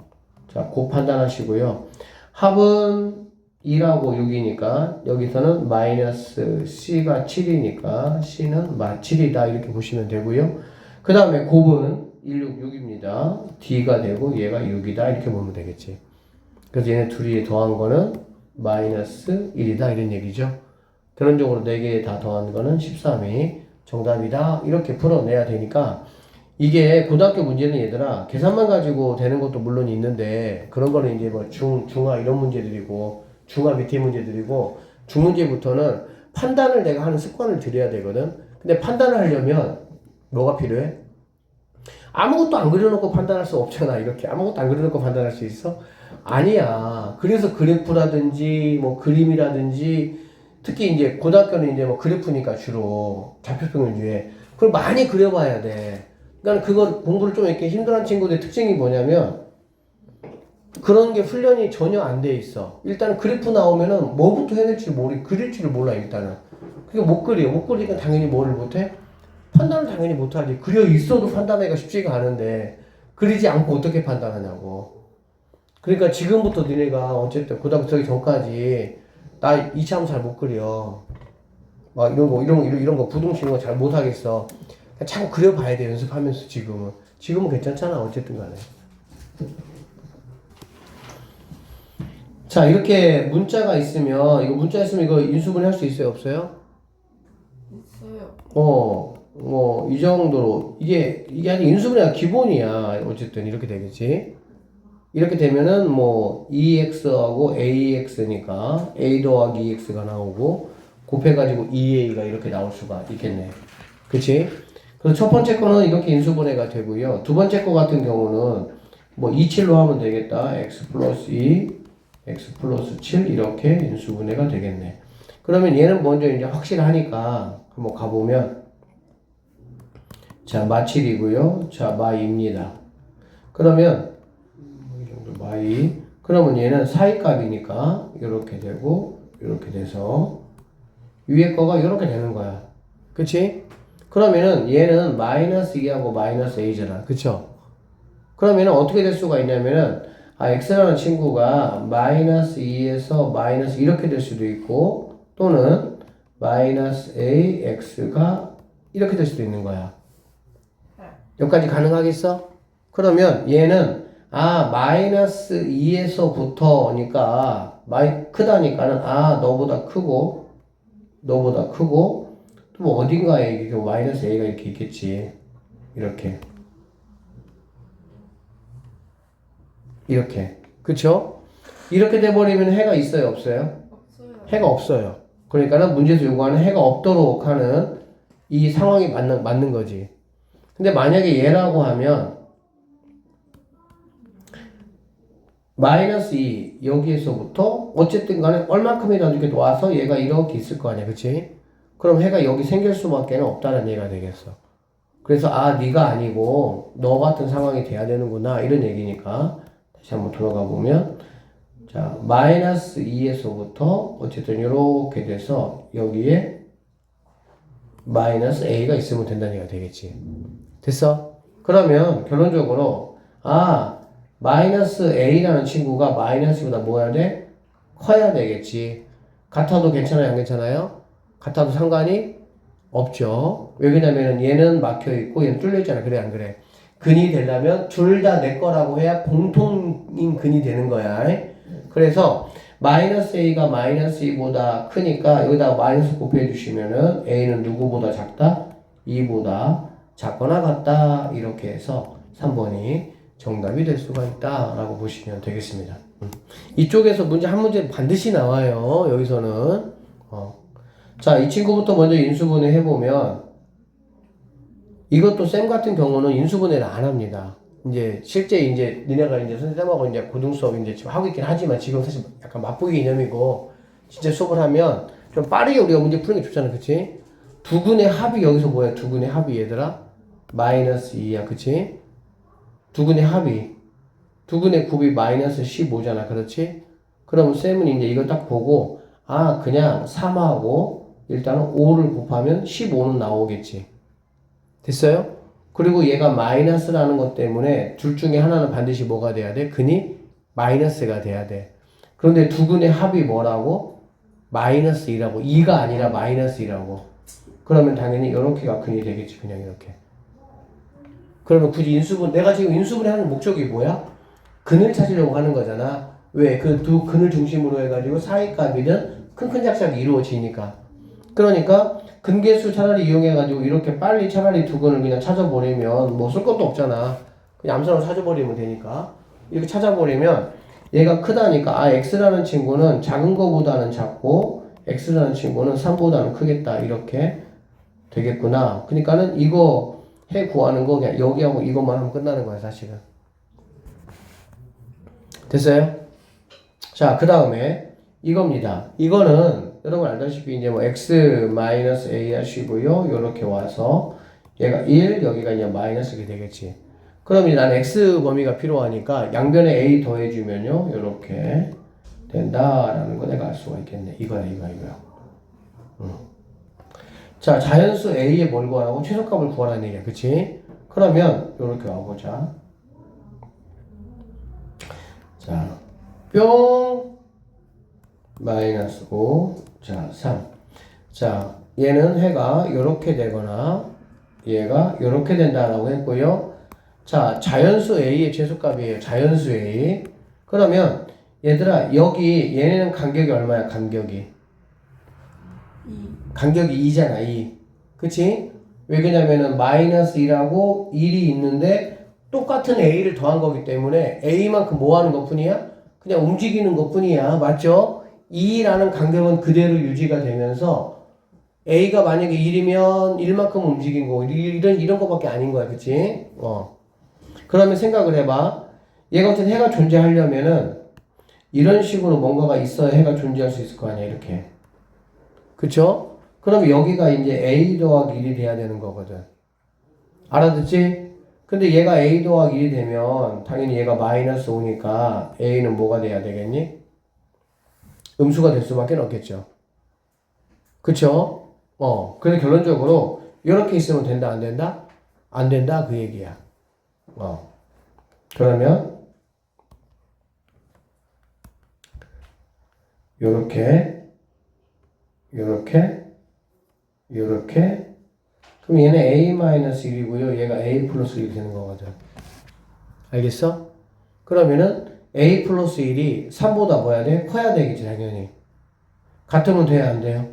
자, 곱 판단하시고요. 합은 2하고 6이니까 여기서는 마이너스 C가 7이니까 C는 7이다. 이렇게 보시면 되고요. 그 다음에 곱은 1, 6, 6입니다. D가 되고 얘가 6이다. 이렇게 보면 되겠지. 그래서 얘네 둘이 더한 거는 마이너스 1이다. 이런 얘기죠. 결론적으로 4개 다 더한 거는 13이 정답이다. 이렇게 풀어내야 되니까 이게 고등학교 문제는 얘들아 계산만 가지고 되는 것도 물론 있는데 그런 거는 이제 뭐 중하 이런 문제들이고 중하 밑에 문제들이고 중문제부터는 판단을 내가 하는 습관을 들여야 되거든. 근데 판단을 하려면 뭐가 필요해? 아무것도 안 그려놓고 판단할 수 없잖아. 이렇게 아무것도 안 그려놓고 판단할 수 있어? 아니야. 그래서 그래프라든지 뭐 그림이라든지 특히 이제 고등학교는 이제 뭐 그래프니까 주로 좌표평면주에 그걸 많이 그려봐야 돼. 그러니까 그걸 공부를 좀 이렇게 힘들어하는 친구들의 특징이 뭐냐면 그런 게 훈련이 전혀 안 돼 있어. 일단은 그래프 나오면은 뭐부터 해야 될지 그릴지를 몰라 일단은. 그러니까 못 그려. 못 그리니까 당연히 뭐를 못해? 판단을 당연히 못하지. 그려 있어도 판단하기가 쉽지가 않은데 그리지 않고 어떻게 판단하냐고. 그러니까 지금부터 니네가 어쨌든 고등학교 들어가기 전까지 나 2차 함수 잘 못 그려. 막 이런 거 부등식 거 잘 못 하겠어. 그냥 자꾸 그려봐야 돼, 연습하면서 지금은. 지금은 괜찮잖아, 어쨌든 간에. 자, 이렇게 문자가 있으면, 문자 있으면 이거 인수분해 할 수 있어요, 없어요? 있어요. 이 정도로. 이게 아직 인수분해가 기본이야. 어쨌든 이렇게 되겠지. 이렇게 되면은 뭐 2x하고 ax니까 a 더하기 2x가 나오고 곱해가지고 2a가 이렇게 나올 수가 있겠네. 그치? 그래서 첫 번째 거는 이렇게 인수분해가 되고요. 두 번째 거 같은 경우는 뭐 27로 하면 되겠다. x 플러스 2, x 플러스 7 이렇게 인수분해가 되겠네. 그러면 얘는 먼저 이제 확실하니까 한번 가보면 자, 마7이고요. 자, 마2입니다. 그러면 이 정도 마2. 그러면 얘는 사이값이니까 이렇게 되고 이렇게 돼서 위에 거가 이렇게 되는 거야. 그치? 그러면은 얘는 마이너스 2하고 마이너스 a잖아. 그쵸? 그러면은 어떻게 될 수가 있냐면은 x라는 친구가 마이너스 2에서 마이너스 이렇게 될 수도 있고 또는 마이너스 ax가 이렇게 될 수도 있는 거야. 여기까지 가능하겠어? 그러면 얘는 마이너스 2에서부터니까 크다니까는 너보다 크고 또 뭐 어딘가에 이게 마이너스 a가 이렇게 있겠지. 이렇게 그쵸? 이렇게 돼버리면 해가 있어요 없어요? 없어요. 해가 없어요. 그러니까는 문제에서 요구하는 해가 없도록 하는 이 상황이 맞는 거지. 근데 만약에 얘라고 하면 마이너스 2 여기에서부터 어쨌든 간에 얼마큼이라도 이렇게 와서 얘가 이렇게 있을 거 아니야. 그치? 그럼 해가 여기 생길 수밖에 없다는 얘기가 되겠어. 그래서 네가 아니고 너 같은 상황이 돼야 되는구나 이런 얘기니까 다시 한번 돌아가 보면 자 마이너스 2에서부터 어쨌든 이렇게 돼서 여기에 마이너스 a가 있으면 된다는 얘기가 되겠지. 됐어? 그러면 결론적으로 마이너스 a라는 친구가 마이너스보다 뭐 해야 돼? 커야 되겠지. 같아도 괜찮아요? 안 괜찮아요? 같아도 상관이 없죠. 왜 그러냐면 얘는 막혀있고 얘는 뚫려있잖아. 그래 안 그래? 근이 되려면 둘 다 내 거라고 해야 공통인 근이 되는 거야. 그래서 마이너스 a가 마이너스 2보다 크니까 여기다가 마이너스 곱해 주시면은 a는 누구보다 작다? 2보다 작거나 같다. 이렇게 해서 3번이 정답이 될 수가 있다 라고 보시면 되겠습니다. 이쪽에서 문제 한 문제 반드시 나와요. 여기서는 자, 이 친구부터 먼저 인수분해 해보면 이것도 쌤 같은 경우는 인수분해를 안 합니다. 이제 실제 이제 니네가 이제 선생님하고 이제 고등 수업 이제 지금 하고 있긴 하지만 지금 사실 약간 맛보기 개념이고 진짜 수업을 하면 좀 빠르게 우리가 문제 푸는 게 좋잖아. 그치? 두근의 합이 여기서 뭐야? 두근의 합이 얘들아? 마이너스 2야. 그치? 두근의 합이 두근의 곱이 마이너스 15잖아. 그렇지? 그러면 쌤은 이제 이걸 딱 보고 그냥 3하고 일단은 5를 곱하면 15는 나오겠지. 됐어요? 그리고 얘가 마이너스라는 것 때문에 둘 중에 하나는 반드시 뭐가 돼야 돼? 근이 마이너스가 돼야 돼. 그런데 두 근의 합이 뭐라고? 마이너스 2라고. 2가 아니라 마이너스 2라고. 그러면 당연히 이렇게가 근이 되겠지. 그냥 이렇게. 그러면 굳이 내가 지금 인수분해 하는 목적이 뭐야? 근을 찾으려고 하는 거잖아. 왜? 그 두 근을 중심으로 해가지고 사이값이든 큰 작작이 이루어지니까. 그러니까 근계수 차라리 이용해가지고 이렇게 빨리 차라리 두 근을 그냥 찾아버리면 뭐 쓸 것도 없잖아. 그냥 암산으로 찾아버리면 되니까. 이렇게 찾아버리면 얘가 크다니까 x라는 친구는 작은 거보다는 작고 x라는 친구는 3보다는 크겠다. 이렇게 되겠구나. 그러니까는 이거 해 구하는 거 그냥 여기하고 이것만 하면 끝나는 거야 사실은. 됐어요? 자, 그 다음에 이겁니다. 이거는 여러분 알다시피 이제 뭐 x-a 하시고요. 요렇게 와서 얘가 1, 여기가 이제 마이너스가 되겠지. 그럼 이제 난 x 범위가 필요하니까 양변에 a 더해주면요. 요렇게 된다라는 거 내가 알 수가 있겠네. 이거야. 자, 자연수 a에 뭘 구하라고? 최소값을 구하라는 얘기야. 그치? 그러면 요렇게 와보자. 자, 뿅 마이너스 5 자 3 자 얘는 해가 요렇게 되거나 얘가 요렇게 된다라고 했고요. 자 자연수 a의 최소값이에요. 자연수 a. 그러면 얘들아 여기 얘네는 간격이 얼마야? 간격이 2잖아. 2 그치? 왜 그러냐면은 마이너스 2라고 1이 있는데 똑같은 a를 더한 거기 때문에 a만큼 뭐 하는 것 뿐이야? 그냥 움직이는 것 뿐이야. 맞죠? 2라는 간격은 그대로 유지가 되면서 A가 만약에 1이면 1만큼 움직인 거 이런 거밖에 아닌 거야. 그치? 그러면 생각을 해봐. 얘가 어쨌든 해가 존재하려면은 이런 식으로 뭔가가 있어야 해가 존재할 수 있을 거 아니야. 이렇게. 그쵸? 그럼 여기가 이제 A 더하기 1이 돼야 되는 거거든. 알아듣지? 근데 얘가 A 더하기 1이 되면 당연히 얘가 마이너스 5니까 A는 뭐가 돼야 되겠니? 음수가 될 수밖에 없겠죠. 그쵸? 그래서 결론적으로 이렇게 있으면 된다, 안 된다? 안 된다, 그 얘기야. 그러면 요렇게 그럼 얘는 A-1이고요. 얘가 A 플러스 1이 되는 거거든. 알겠어? 그러면은 A 플러스 1이 3보다 뭐야 돼? 커야 되겠지, 당연히. 같으면 돼야 안 돼요?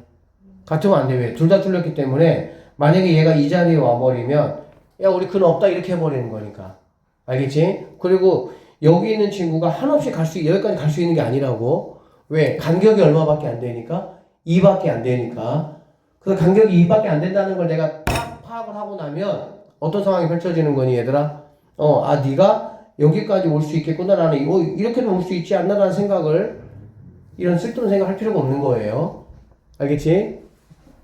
같으면 안 돼. 왜? 둘 다 뚫렸기 때문에 만약에 얘가 이 자리에 와버리면 야, 우리 근원 없다 이렇게 해버리는 거니까. 알겠지? 그리고 여기 있는 친구가 한없이 여기까지 갈 수 있는 게 아니라고. 왜? 간격이 얼마밖에 안 되니까? 2밖에 안 되니까. 그래서 간격이 2밖에 안 된다는 걸 내가 딱 파악을 하고 나면 어떤 상황이 펼쳐지는 거니, 얘들아? 네가 여기까지 올 수 있겠구나. 나는 이렇게도 올 수 있지 않나? 라는 생각을, 이런 쓸데없는 생각 할 필요가 없는 거예요. 알겠지?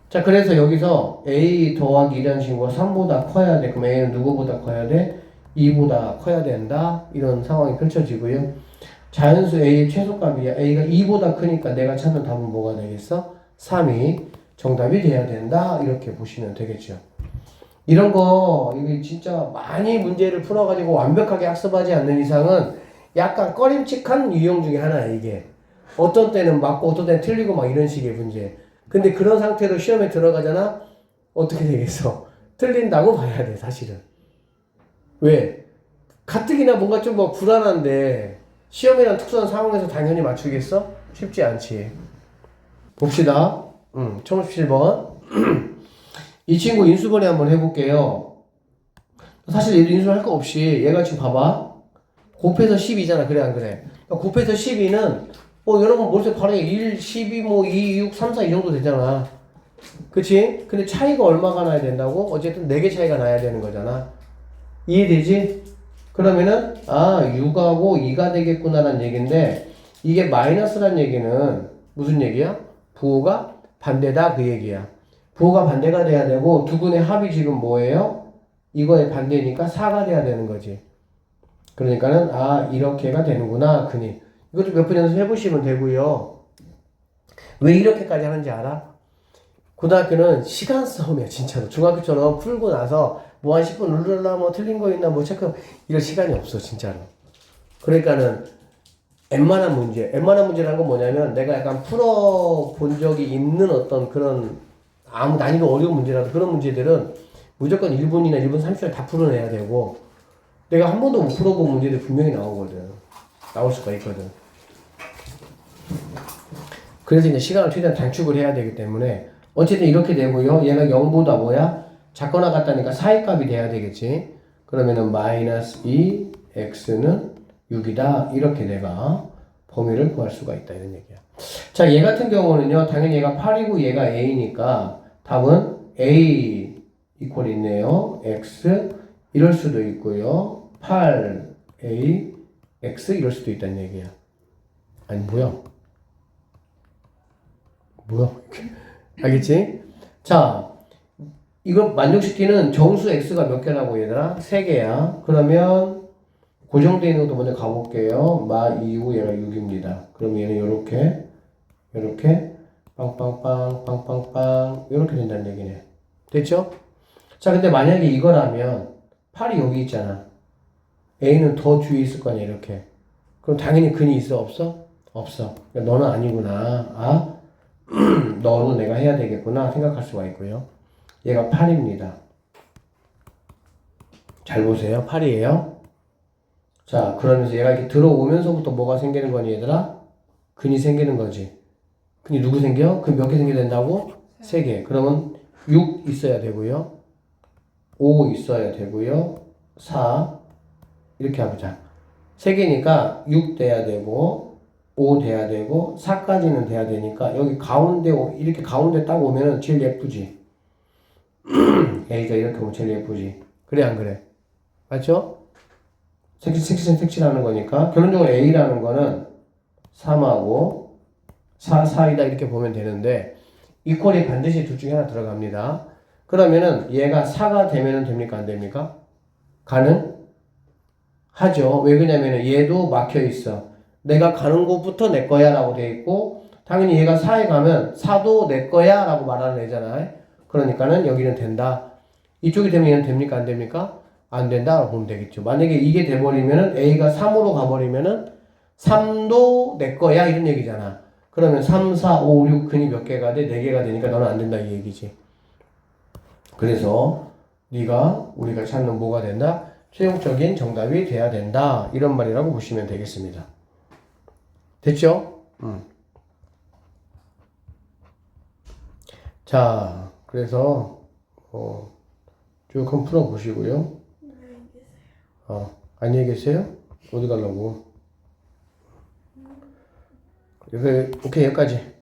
자, 그래서 여기서 A 더하기 1이라는 친구가 3보다 커야 돼. 그럼 A는 누구보다 커야 돼? 2보다 커야 된다. 이런 상황이 펼쳐지고요. 자연수 A의 최소값이야. A가 2보다 크니까 내가 찾는 답은 뭐가 되겠어? 3이 정답이 돼야 된다. 이렇게 보시면 되겠죠. 이런 거, 이게 진짜 많이 문제를 풀어가지고 완벽하게 학습하지 않는 이상은 약간 꺼림칙한 유형 중에 하나야, 이게. 어떤 때는 맞고, 어떤 때는 틀리고 막 이런 식의 문제. 근데 그런 상태로 시험에 들어가잖아? 어떻게 되겠어? 틀린다고 봐야 돼, 사실은. 왜? 가뜩이나 뭔가 좀 뭐 불안한데, 시험이란 특수한 상황에서 당연히 맞추겠어? 쉽지 않지. 봅시다. 1017번. 이 친구 인수분해 한번 해볼게요. 사실 얘도 인수할 거 없이, 얘가 지금 봐봐. 곱해서 12잖아. 그래, 안 그래? 그러니까 곱해서 12는, 여러분 머릿속에 바로 1, 12, 2, 6, 3, 4 이 정도 되잖아. 그치? 근데 차이가 얼마가 나야 된다고? 어쨌든 4개 차이가 나야 되는 거잖아. 이해되지? 그러면은 6하고 2가 되겠구나라는 얘기인데, 이게 마이너스란 얘기는 무슨 얘기야? 부호가 반대다 그 얘기야. 부호가 반대가 돼야 되고 두근의 합이 지금 뭐예요? 이거의 반대니까 4가 돼야 되는 거지. 그러니까는 이렇게가 되는구나. 그니 이것도 몇 번 연습해보시면 되고요. 왜 이렇게까지 하는지 알아? 고등학교는 시간 싸움이야 진짜로. 중학교처럼 풀고 나서 뭐 한 10분 누르나 뭐 틀린 거 있나 뭐 체크 이럴 시간이 없어 진짜로. 그러니까는 웬만한 문제라는 건 뭐냐면 내가 약간 풀어본 적이 있는 어떤 그런 아무 난이도 어려운 문제라도 그런 문제들은 무조건 1분이나 1분 30초에 다 풀어내야 되고, 내가 한 번도 못 풀어본 문제들 분명히 나오거든. 나올 수가 있거든. 그래서 이제 시간을 최대한 단축을 해야 되기 때문에 어쨌든 이렇게 되고요. 얘가 0보다 뭐야? 작거나 같다니까 4의 값이 돼야 되겠지. 그러면은 마이너스 2 x는 6이다. 이렇게 내가 범위를 구할 수가 있다. 이런 얘기야. 자, 얘 같은 경우는요. 당연히 얘가 8이고 얘가 a니까 답은 a 이퀄 있네요. x 이럴 수도 있고요. 8a x 이럴 수도 있다는 얘기야. 아니 뭐야? 알겠지? 자, 이거 만족시키는 정수 x가 몇 개라고 얘들아? 3개야. 그러면 고정되어 있는 것도 먼저 가볼게요. 마 2고 얘가 6입니다. 그럼 얘는 요렇게 빵빵빵 요렇게 된다는 얘기네. 됐죠? 자, 근데 만약에 이거라면 8이 여기 있잖아. a는 더 뒤에 있을 거 아니야, 이렇게. 그럼 당연히 근이 있어, 없어? 없어. 그러니까 너는 아니구나. 너도 내가 해야 되겠구나 생각할 수가 있고요. 얘가 8입니다. 잘 보세요. 8이에요. 자, 그러면서 얘가 이렇게 들어오면서부터 뭐가 생기는 거니, 얘들아? 근이 생기는 거지. 근이 누구 생겨? 근 몇 개 생겨야 된다고? 3개. 그러면 6 있어야 되고요. 5 있어야 되고요. 4 이렇게 해보자. 3개니까 6 돼야 되고 5 돼야 되고 4까지는 돼야 되니까 여기 가운데 이렇게 가운데 딱 오면은 제일 예쁘지. A가 이렇게 오면 제일 예쁘지. 그래 안 그래? 맞죠? 색칠하는 거니까 결론적으로 A라는 거는 3하고 4 사이다 이렇게 보면 되는데 이퀄이 반드시 둘 중에 하나 들어갑니다. 그러면은 얘가 4가 되면은 됩니까 안 됩니까? 가능하죠. 왜 그러냐면은 얘도 막혀 있어. 내가 가는 곳부터 내 거야 라고 돼 있고 당연히 얘가 4에 가면 4도 내 거야 라고 말하는 애잖아요. 그러니까는 여기는 된다. 이쪽이 되면 얘는 됩니까 안 됩니까? 안 된다 라고 보면 되겠죠. 만약에 이게 돼버리면은 A가 3으로 가버리면은 3도 내 거야 이런 얘기잖아. 그러면 3, 4, 5, 6 근이 몇 개가 돼? 4개가 되니까 너는 안 된다 이 얘기지. 그래서 네가 우리가 찾는 뭐가 된다? 최종적인 정답이 돼야 된다. 이런 말이라고 보시면 되겠습니다. 됐죠? 자, 그래서 쭉 한번 풀어보시고요. 안녕히 계세요? 어디 가려고? 오케이, 여기까지.